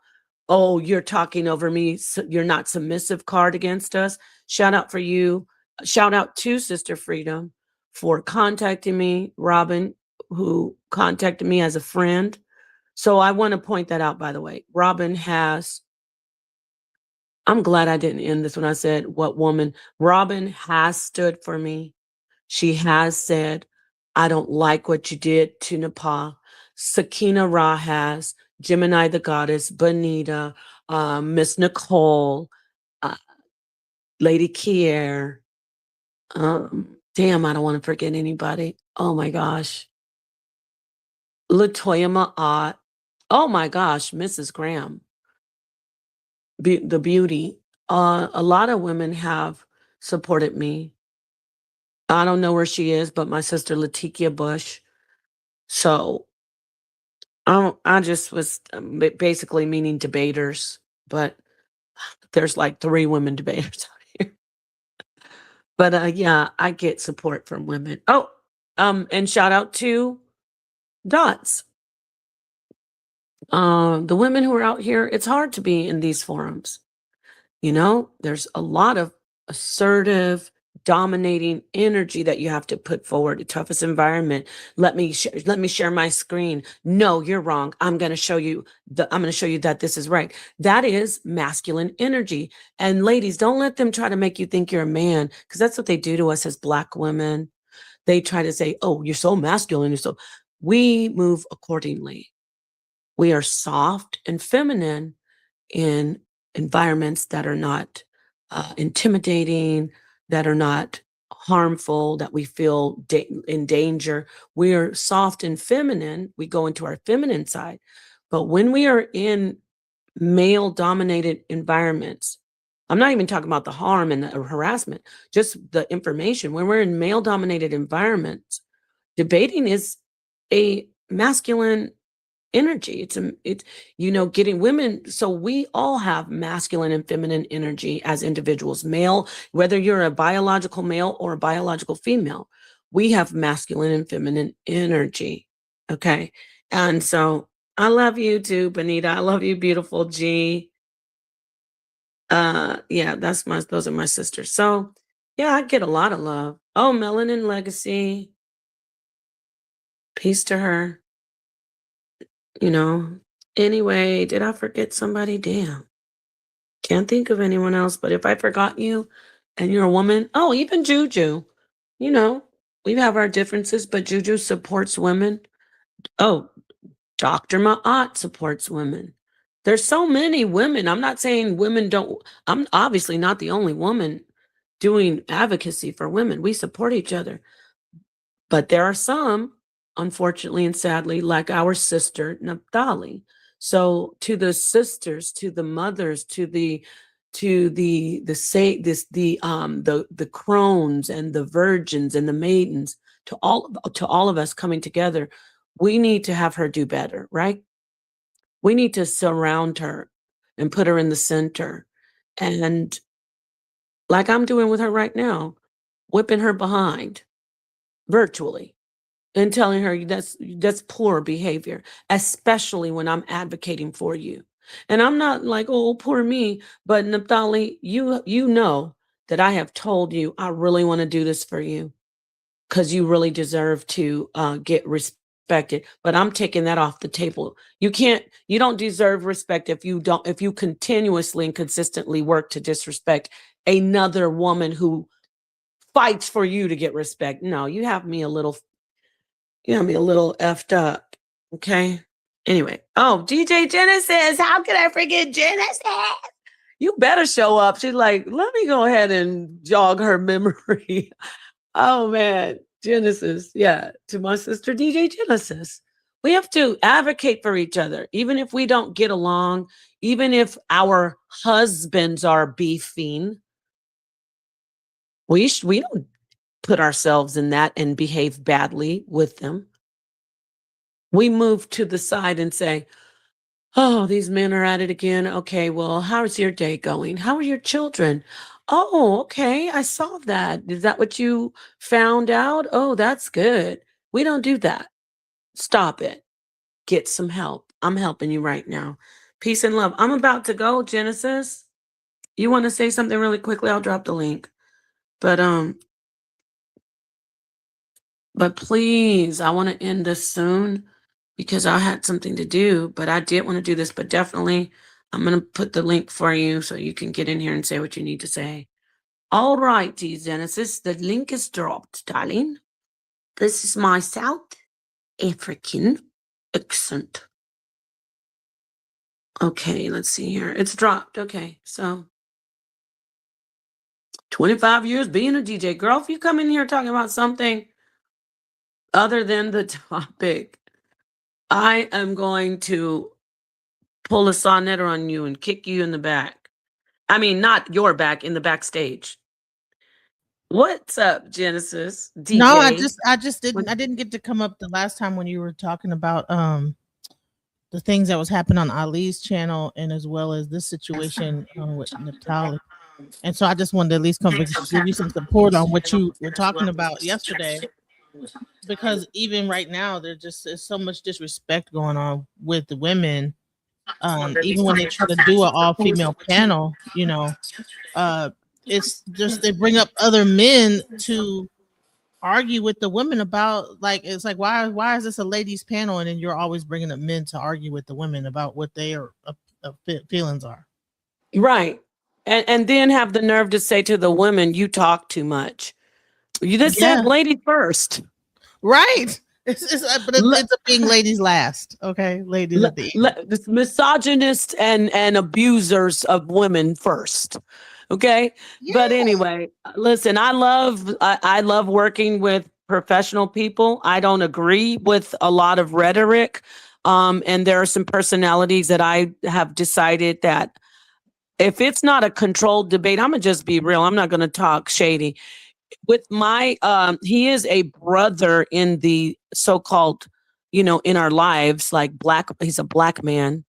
oh, you're talking over me, so you're not submissive card against us. Shout out for you. Shout out to Sister Freedom for contacting me, Robin, who contacted me as a friend. So I want to point that out, by the way. I'm glad I didn't end this when I said what woman. Robin has stood for me. She has said, I don't like what you did to Nepal. Sakina Ra has, Gemini the Goddess, Bonita, Miss Nicole, Lady Kier. Damn, I don't want to forget anybody. Oh my gosh. Latoya Ma'at. Oh my gosh, Mrs. Graham. The beauty. A lot of women have supported me. I don't know where she is, but my sister Latikia Bush. So I just was basically meaning debaters, but there's like 3 women debaters out here. But yeah, I get support from women. Oh, and shout out to Dots. The women who are out here, it's hard to be in these forums. There's a lot of assertive, dominating energy that you have to put forward. The toughest environment. Let me share my screen. No, you're wrong. I'm going to show you that this is right. That is masculine energy. And ladies, don't let them try to make you think you're a man, because that's what they do to us as Black women. They try to say, oh, you're so masculine. We move accordingly. We are soft and feminine in environments that are not intimidating, that are not harmful, that we feel in danger. We're soft and feminine. We go into our feminine side. But when we are in male dominated environments. I'm not even talking about the harm and the harassment, just the information. When we're in male dominated environments, debating is a masculine energy. It's getting women. So we all have masculine and feminine energy as individuals, male, whether you're a biological male or a biological female, we have masculine and feminine energy. Okay. And so I love you too, Benita. I love you, beautiful G. Yeah, those are my sisters. So yeah, I get a lot of love. Oh, Melanin Legacy. Peace to her. Anyway, did I forget somebody? Damn. Can't think of anyone else, but if I forgot you and you're a woman, oh, even Juju, you know, we have our differences, but Juju supports women. Oh, Dr. Ma'at supports women. There's so many women. I'm not saying women don't, I'm obviously not the only woman doing advocacy for women. We support each other. But there are some, unfortunately and sadly, like our sister Naphtali. So to the sisters, to the mothers, to the say this the crones and the virgins and the maidens, to all of us coming together, we need to have her do better, right? We need to surround her and put her in the center. And like I'm doing with her right now, whipping her behind virtually and telling her that's poor behavior, especially when I'm advocating for you. And I'm not like, oh, poor me, but Naphtali, you know that I have told you I really want to do this for you because you really deserve to get respected. But I'm taking that off the table. You don't deserve respect if you continuously and consistently work to disrespect another woman who fights for you to get respect. No, you have me a little effed up. Okay. Anyway. Oh, DJ Genesis. How could I forget Genesis? You better show up. She's like, let me go ahead and jog her memory. Oh man. Genesis. Yeah. To my sister DJ Genesis. We have to advocate for each other, even if we don't get along, even if our husbands are beefing. We don't put ourselves in that and behave badly with them. We move to the side and say, oh, these men are at it again. Okay, well, how's your day going? How are your children? Oh, okay, I saw that. Is that what you found out? Oh, that's good. We don't do that. Stop it. Get some help. I'm helping you right now. Peace and love. I'm about to go, Genesis. You want to say something really quickly? I'll drop the link. But please, I want to end this soon because I had something to do, but I did want to do this, but definitely I'm going to put the link for you so you can get in here and say what you need to say. All right, Genesis, the link is dropped, darling. This is my South African accent. Okay, let's see here. It's dropped. Okay, so 25 years being a DJ. Girl, if you come in here talking about something other than the topic, I am going to pull a sonnet on you and kick you in the back. I mean, not your back, in the backstage. What's up, Genesis? DJ? No, I didn't get to come up the last time when you were talking about the things that was happening on Ali's channel and as well as this situation with Naphtali. And so I just wanted to at least come give you some support on what you were talking about yesterday. Because even right now, there's so much disrespect going on with the women. Even when they try to do an all-female panel, it's just they bring up other men to argue with the women about it's like why is this a ladies panel and then you're always bringing up men to argue with the women about what their feelings are, right? And then have the nerve to say to the women, you talk too much. You just said ladies first, right? It's being ladies last. Okay, ladies at the end. Misogynists and abusers of women first. Okay. Yeah. But anyway, listen, I love working with professional people. I don't agree with a lot of rhetoric. And there are some personalities that I have decided that if it's not a controlled debate, I'm gonna just be real. I'm not gonna talk shady. With my he is a brother in the so-called, in our lives, like he's a black man.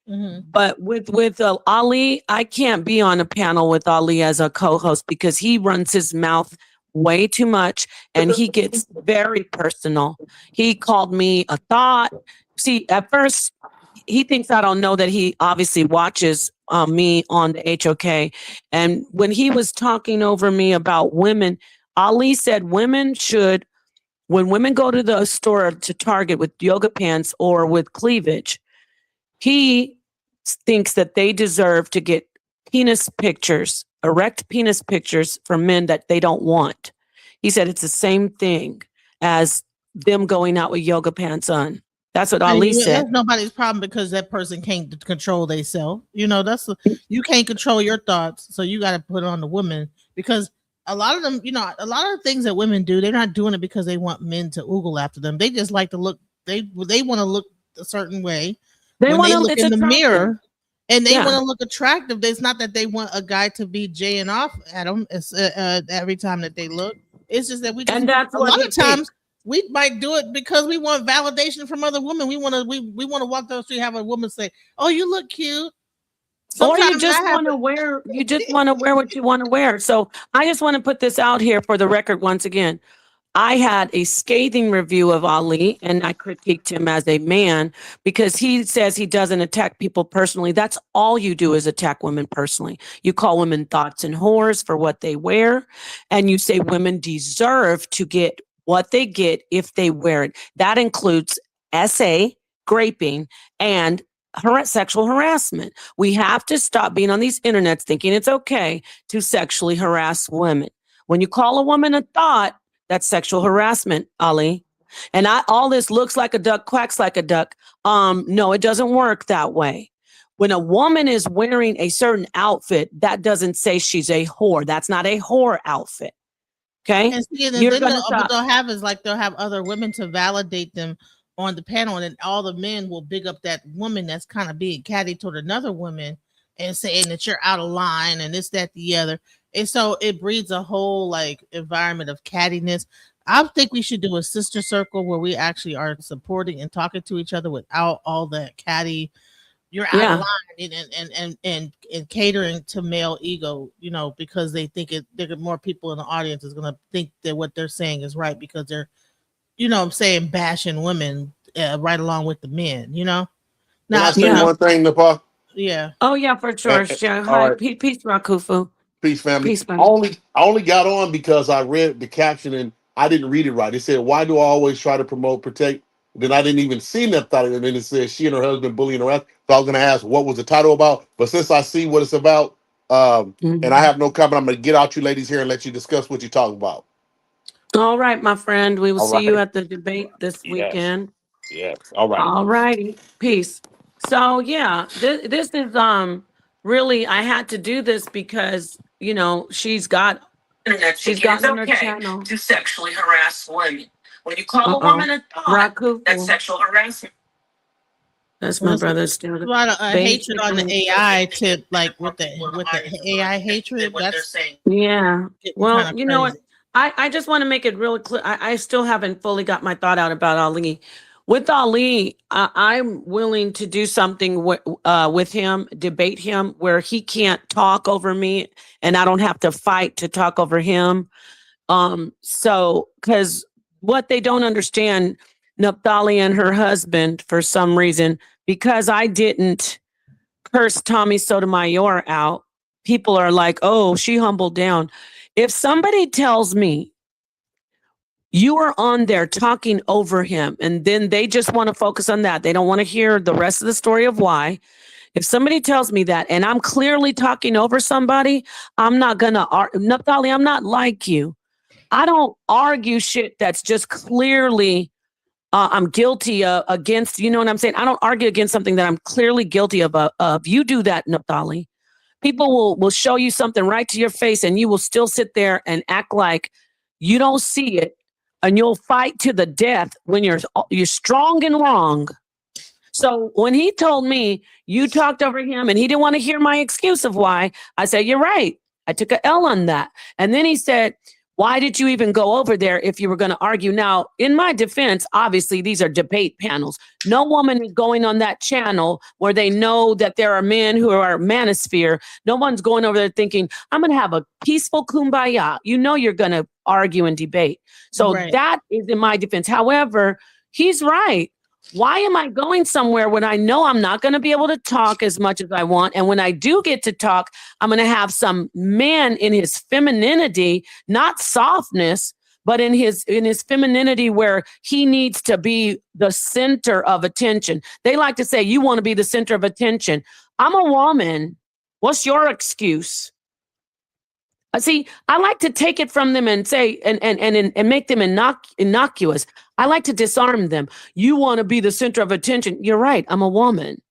But with Ali, I can't be on a panel with Ali as a co-host because he runs his mouth way too much and he gets very personal. He called me a thought. See, at first he thinks I don't know that he obviously watches me on the HOK. And when he was talking over me about women, Ali said when women go to the store to Target with yoga pants or with cleavage, he thinks that they deserve to get erect penis pictures from men that they don't want. He said it's the same thing as them going out with yoga pants on. That's what Ali said. That's nobody's problem because that person can't control themselves. You can't control your thoughts, so you got to put it on the woman because a lot of them, a lot of things that women do, they're not doing it because they want men to oogle after them. They just like to look. They want to look a certain way. They want to look in the mirror, and they want to look attractive. It's not that they want a guy to be jaying off at them every time that they look. It's just that a lot of times. We might do it because we want validation from other women. We want to walk down the street, have a woman say, "Oh, you look cute." Sometimes or you just want to wear what you want to wear. So I just want to put this out here for the record once again. I had a scathing review of Ali and I critiqued him as a man because he says he doesn't attack people personally. That's all you do is attack women personally. You call women thoughts and whores for what they wear. And you say women deserve to get what they get if they wear it. That includes SA, graping, and sexual harassment. We have to stop being on these internets thinking it's okay to sexually harass women. When you call a woman a thought, that's sexual harassment, Ali. And all this looks like a duck, quacks like a duck. No, it doesn't work that way. When a woman is wearing a certain outfit, that doesn't say she's a whore. That's not a whore outfit. Okay. And see, what they'll have is like they'll have other women to validate them on the panel, and all the men will big up that woman that's kind of being catty toward another woman and saying that you're out of line and this, that, the other. And so it breeds a whole like environment of cattiness. I think we should do a sister circle where we actually are supporting and talking to each other without all that catty. You're out of line and catering to male ego, because they think more people in the audience is going to think that what they're saying is right because they're, bashing women right along with the men, Now, can I say one thing, Nepal? Yeah. Oh yeah, for sure. Hi, right. Peace, Rakufu. Peace, family. Peace, family. I only got on because I read the caption and I didn't read it right. It said, "Why do I always try to promote, protect?" Then I didn't even see Naphtali, and then it says she and her husband bullying around. So I was going to ask what was the title about, but since I see what it's about, and I have no comment, I'm going to get out you ladies here and let you discuss what you're talking about. All right, my friend. We will see you at the debate this weekend. Yes. All right. All righty. Peace. So yeah, this is really I had to do this because she's got on her channel to sexually harass women. When you call a woman a thought, that's sexual harassment. That's my brother's still. A lot of hatred on the AI tip, like with the AI hatred. That's yeah. Well, you know what? I just want to make it really clear. I still haven't fully got my thought out about Ali. With Ali, I'm willing to do something with him, debate him, where he can't talk over me, and I don't have to fight to talk over him. So, because what they don't understand, Naphtali and her husband, for some reason, because I didn't curse Tommy Sotomayor out, people are like, "Oh, she humbled down." If somebody tells me you are on there talking over him, and then they just want to focus on that, they don't want to hear the rest of the story of why. If somebody tells me that, and I'm clearly talking over somebody, I'm not gonna Naphtali, I'm not like you. I don't argue shit that's just clearly I'm guilty against. You know what I'm saying? I don't argue against something that I'm clearly guilty of. You do that, Naphtali. People will show you something right to your face, and you will still sit there and act like you don't see it, and you'll fight to the death when you're strong and wrong. So when he told me you talked over him and he didn't want to hear my excuse of why, I said, you're right. I took a L on that. And then he said, why did you even go over there if you were going to argue? Now, in my defense, obviously, these are debate panels. No woman is going on that channel where they know that there are men who are manosphere. No one's going over there thinking, I'm going to have a peaceful kumbaya. You know, you're going to argue and debate. So Right. that is in my defense. However, he's right. Why am I going somewhere when I know I'm not going to be able to talk as much as I want? And when I do get to talk, I'm going to have some man in his femininity, not softness, but in his femininity where he needs to be the center of attention. They like to say, you want to be the center of attention. I'm a woman. What's your excuse? See, I like to take it from them and say, and make them innocuous. I like to disarm them. You want to be the center of attention. You're right. I'm a woman.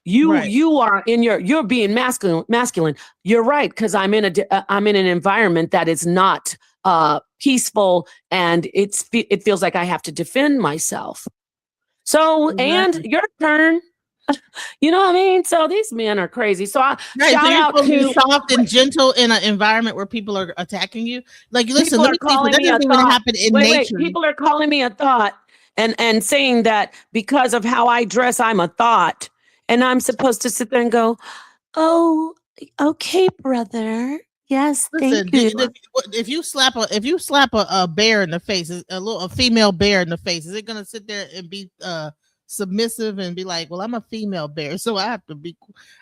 You are you're being masculine. You're right. Because I'm in an environment that is not peaceful, and it feels like I have to defend myself. So, and your turn. You know what I mean? So these men are crazy. So I shout out to soft and gentle in an environment where people are attacking you. Like, listen, let me tell you, that doesn't even happen in nature. People are calling me a thought and saying that because of how I dress, I'm a thought. And I'm supposed to sit there and go, oh, okay, brother. Yes, thank you. If you slap a bear in the face, a female bear in the face, is it gonna sit there and be submissive and be like, well, I'm a female bear, so I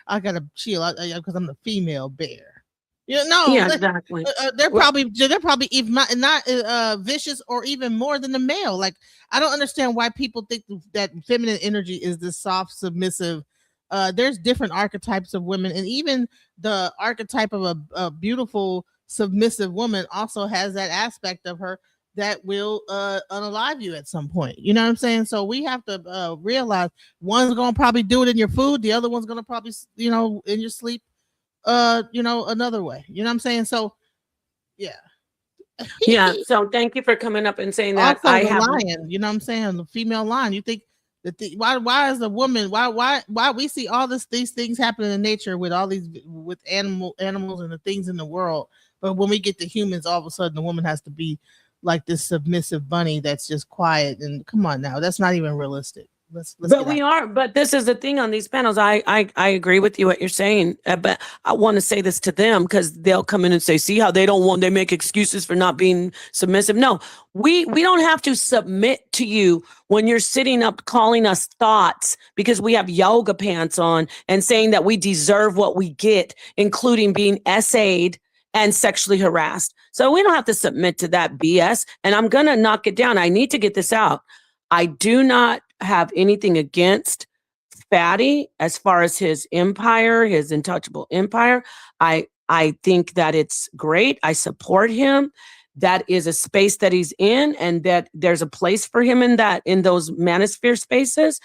gotta chill because I'm the female bear? You know, yeah, exactly. They're probably even not vicious or even more than the male. Like, I don't understand why people think that feminine energy is this soft, submissive. There's different archetypes of women, and even the archetype of a beautiful, submissive woman also has that aspect of her that will unalive you at some point. You know what I'm saying? So we have to realize one's gonna probably do it in your food, the other one's gonna probably, in your sleep, another way. You know what I'm saying? So yeah. Yeah. So thank you for coming up and saying that. Also, lion, you know what I'm saying? The female lion. You think that why is a woman, why we see all these things happening in nature with all these with animals and the things in the world, but when we get to humans, all of a sudden the woman has to be like this submissive bunny that's just quiet. And come on now, that's not even realistic. But this is the thing on these panels. I agree with you what you're saying, but I want to say this to them because they'll come in and say, see how they make excuses for not being submissive. No, we don't have to submit to you when you're sitting up calling us thoughts because we have yoga pants on and saying that we deserve what we get, including being essayed and sexually harassed. So we don't have to submit to that BS. And I'm going to knock it down. I need to get this out. I do not have anything against Fatty as far as his empire, his untouchable empire. I think that it's great. I support him. That is a space that he's in, and that there's a place for him in those manosphere spaces.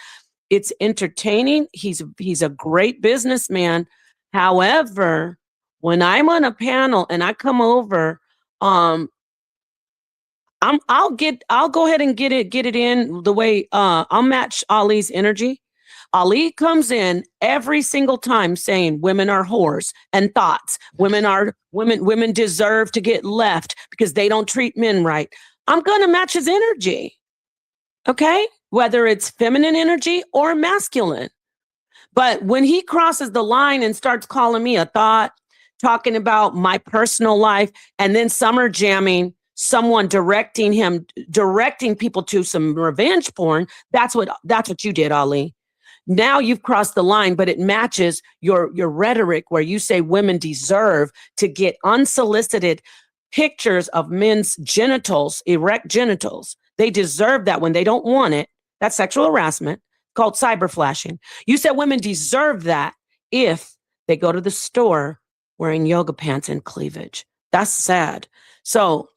It's entertaining. He's a great businessman. However, when I'm on a panel and I come over, I'll go ahead and get it in the way I'll match Ali's energy. Ali comes in every single time saying women are whores and thoughts. Women deserve to get left because they don't treat men right. I'm gonna match his energy. Okay? Whether it's feminine energy or masculine. But when he crosses the line and starts calling me a thought, talking about my personal life, and then summer jamming someone directing people to some revenge porn, that's what you did, Ali. Now you've crossed the line, but it matches your rhetoric where you say women deserve to get unsolicited pictures of men's genitals, erect genitals. They deserve that when they don't want it. That's sexual harassment called cyber flashing. You said women deserve that if they go to the store wearing yoga pants and cleavage. That's sad. So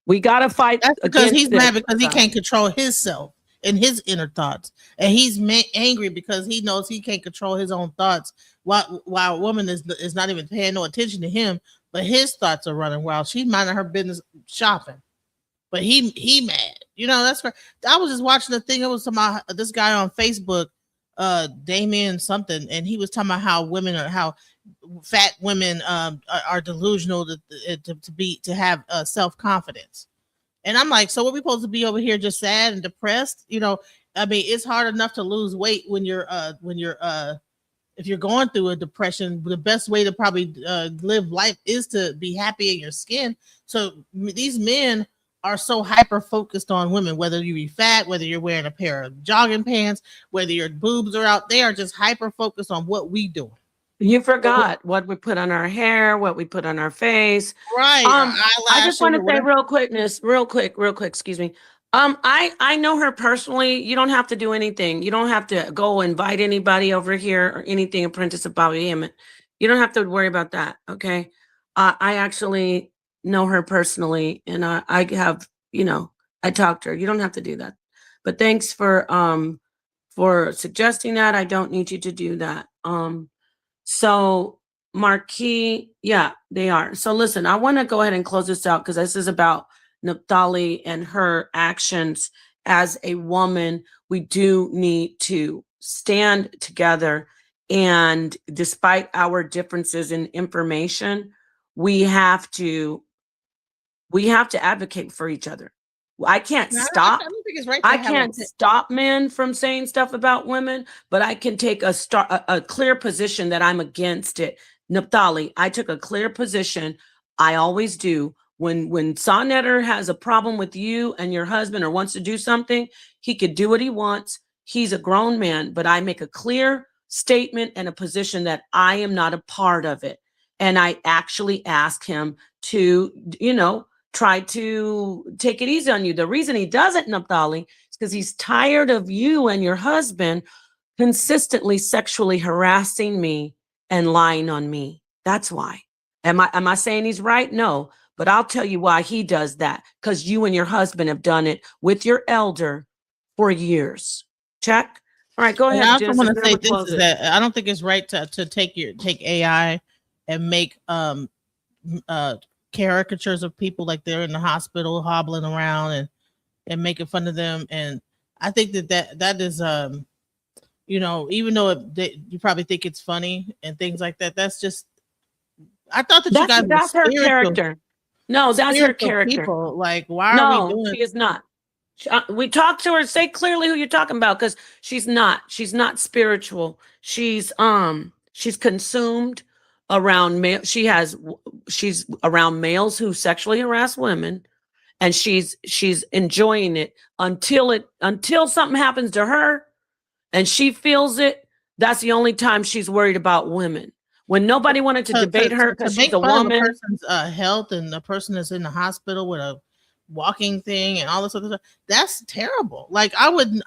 we got to fight. That's because he's mad because he can't control himself and his inner thoughts. And he's angry because he knows he can't control his own thoughts while a woman is not even paying no attention to him, but his thoughts are running wild. She's minding her business shopping. But he mad. You know, that's right. I was just watching the thing. It was this guy on Facebook Damien something, and he was talking about how fat women are delusional to have self-confidence. And I'm like, so what we supposed to be over here just sad and depressed? You know, I mean, it's hard enough to lose weight when you're if you're going through a depression. The best way to probably live life is to be happy in your skin. So these men are so hyper focused on women, whether you be fat, whether you're wearing a pair of jogging pants, whether your boobs are out, they are just hyper focused on what we do. You forgot what we put on our hair, what we put on our face. Right. I just want to say real quick, excuse me. I know her personally. You don't have to do anything. You don't have to go invite anybody over here or anything, Apprentice of Bobby Emmett. You don't have to worry about that. Okay. I actually know her personally, and I have, I talked to her. You don't have to do that. But thanks for suggesting that. I don't need you to do that. So Marquis, yeah, they are. So listen, I want to go ahead and close this out because this is about Naphtali and her actions as a woman. We do need to stand together, and despite our differences in information, we have to advocate for each other. I can't stop. I don't think it's right. I can't stop men from saying stuff about women, but I can take a clear position that I'm against it. Naphtali, I took a clear position. I always do. When Sonnetter has a problem with you and your husband or wants to do something, he could do what he wants. He's a grown man, but I make a clear statement and a position that I am not a part of it. And I actually ask him to, try to take it easy on you. The reason he doesn't, Naphtali, is because he's tired of you and your husband consistently sexually harassing me and lying on me. That's why. Am I saying he's right? No, but I'll tell you why he does that. Because you and your husband have done it with your elder for years. Check. All right, go ahead. I also want to say this is that I don't think it's right to take AI and make caricatures of people like they're in the hospital hobbling around and making fun of them. And I think that is even though you probably think it's funny and things like that, that's just, I thought that's her character. No, that's her character. People. Like, why are we doing? She is not. We talked to her. Say clearly who you're talking about, because she's not spiritual. She's consumed around male. She's around males who sexually harass women, and she's enjoying it until something happens to her and she feels it. That's the only time she's worried about women. When nobody wanted to debate her because she's a woman. A person's health, and the person that's in the hospital with a walking thing and all this other stuff, that's terrible. Like, I wouldn't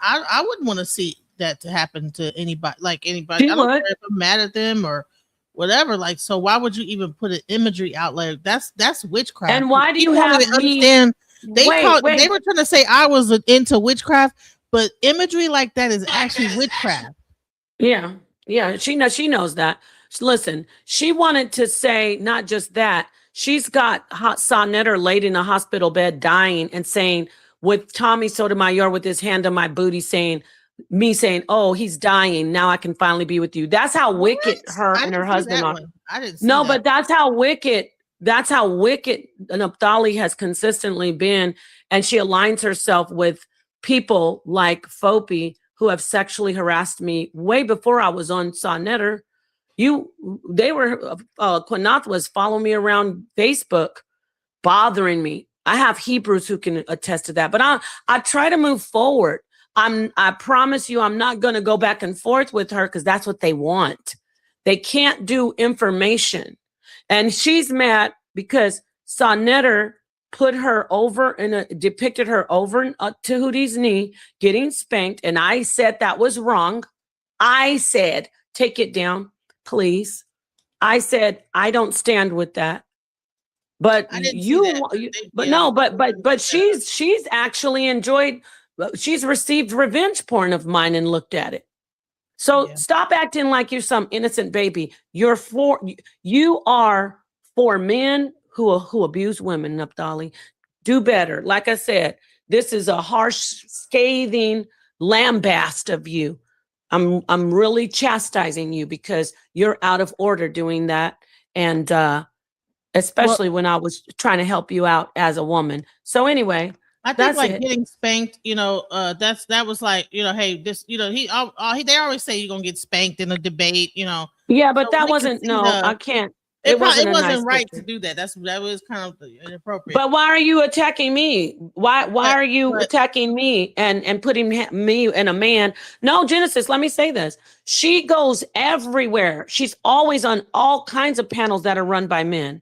want to see that to happen to anybody. Like, anybody, I don't care if I'm mad at them or whatever. Like, so why would you even put an imagery out like that's witchcraft? And why do you have to understand? They were trying to say I was into witchcraft, but imagery like that is actually witchcraft. Yeah, she knows that. Listen, she wanted to say not just that. She's got Sonnetter laid in a hospital bed dying and saying, with Tommy Sotomayor with his hand on my booty, saying, oh, he's dying. Now I can finally be with you. That's how wicked her and her husband are. I didn't see that. But that's how wicked Naphtali has consistently been. And she aligns herself with people like Fopi, who have sexually harassed me way before I was on Sonnetter. Quinath was following me around Facebook, bothering me. I have Hebrews who can attest to that, but I try to move forward. I promise you, I'm not going to go back and forth with her because that's what they want. They can't do information. And she's mad because Sonnetter put her over depicted her over to Hootie's knee, getting spanked. And I said that was wrong. I said, take it down, please. I said, I don't stand with that. But she's actually enjoyed. She's received revenge porn of mine and looked at it. So stop acting like you're some innocent baby. You are for men who abuse women, Naphtali. Do better. Like I said, this is a harsh, scathing lambast of you. I'm really chastising you because you're out of order doing that. And especially when I was trying to help you out as a woman. So anyway, I think that's like it. getting spanked, that was like, hey, this, they always say you're gonna get spanked in a debate, Yeah, So but that we can wasn't, see no, I can't. it Wasn't a nice wasn't right to picture. do that. That was kind of inappropriate. But why are you attacking me? Why are you but- attacking me and putting me and a man? No, Genesis, let me say this. She goes everywhere. She's always on all kinds of panels that are run by men.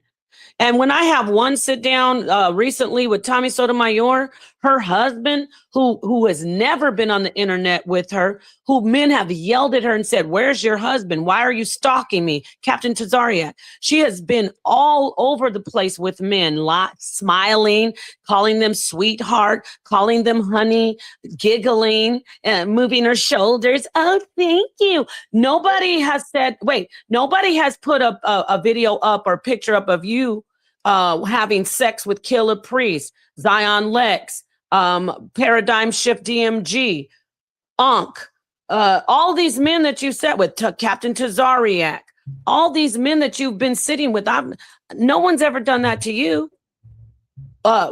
And when I have one sit down recently with Tommy Sotomayor, her husband, who has never been on the internet with her, who men have yelled at her and said, "Where's your husband? Why are you stalking me?" Captain Tazariak. She has been all over the place with men, smiling, calling them sweetheart, calling them honey, giggling, and moving her shoulders. Oh, thank you. Nobody has said, wait, nobody has put up a video up or picture up of you having sex with Killer Priest, Zion Lex, Paradigm Shift DMG, Ankh, all these men that you sat with, Captain Tazariak, all these men that you've been sitting with. No one's ever done that to you.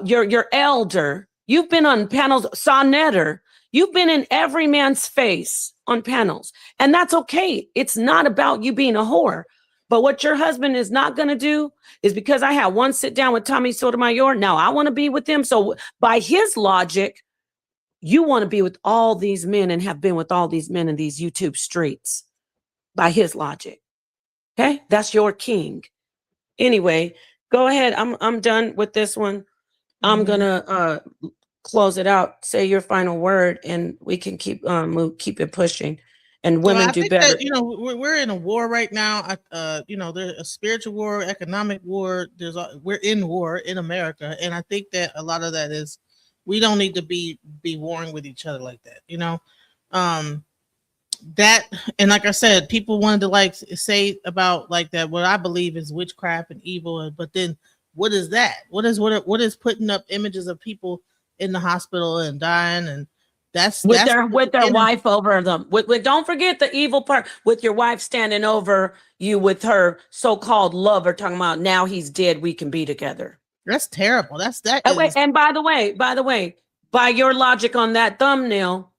Your elder, you've been on panels, Sonnetter, you've been in every man's face on panels, and that's okay. It's not about you being a whore. But what your husband is not going to do is, because I had one sit down with Tommy Sotomayor, now I want to be with him. So by his logic, you want to be with all these men and have been with all these men in these YouTube streets. By his logic. Okay? That's your king. Anyway, go ahead. I'm done with this one. I'm going to close it out. Say your final word and we can keep it pushing. And women do better. That, we're in a war right now. There's a spiritual war, economic war. We're in war in America, and I think that a lot of that is we don't need to be warring with each other like that. That, and like I said, people wanted to say about that what I believe is witchcraft and evil, but then what is that? What is putting up images of people in the hospital and dying and with their wife over them. Don't forget the evil part with your wife standing over you with her so-called lover, talking about now he's dead, we can be together. That's terrible. And by the way, by your logic on that thumbnail,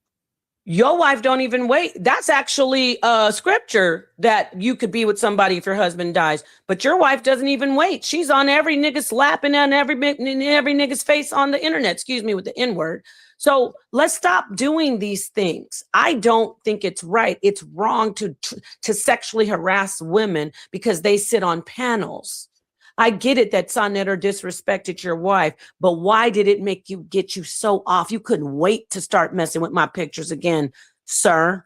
your wife don't even wait. That's actually scripture that you could be with somebody if your husband dies. But your wife doesn't even wait. She's on every nigga's lap and on every nigga's face on the internet. Excuse me with the N-word. So let's stop doing these things. I don't think it's right. It's wrong to sexually harass women because they sit on panels. I get it that Sonnetter disrespected your wife, but why did it get you so off? You couldn't wait to start messing with my pictures again, sir.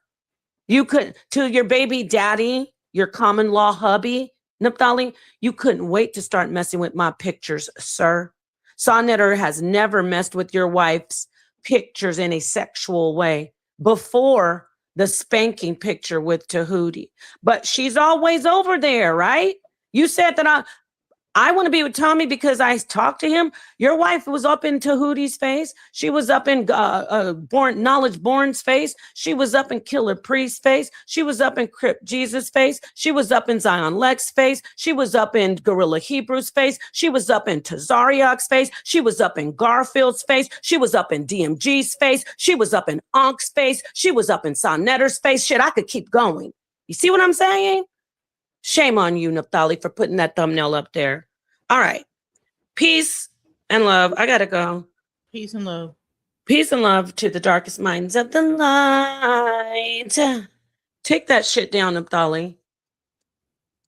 You could, to your baby daddy, your common law hubby, Naphtali, you couldn't wait to start messing with my pictures, sir. Sonnetter has never messed with your wife's pictures in a sexual way before the spanking picture with Tahuti. But she's always over there, right? You said that I want to be with Tommy because I talked to him. Your wife was up in Tahuti's face. She was up in Knowledge Born's face. She was up in Killer Priest's face. She was up in Crip Jesus' face. She was up in Zion Lex's face. She was up in Gorilla Hebrew's face. She was up in Tazariak's face. She was up in Garfield's face. She was up in DMG's face. She was up in Ankh's face. She was up in Sonnetter's face. Shit, I could keep going. You see what I'm saying? Shame on you, Naphtali, for putting that thumbnail up there. All right. Peace and love. I got to go. Peace and love. Peace and love to the darkest minds of the light. Take that shit down, Naphtali.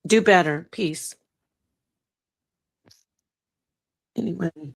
Do better. Peace. Anyway.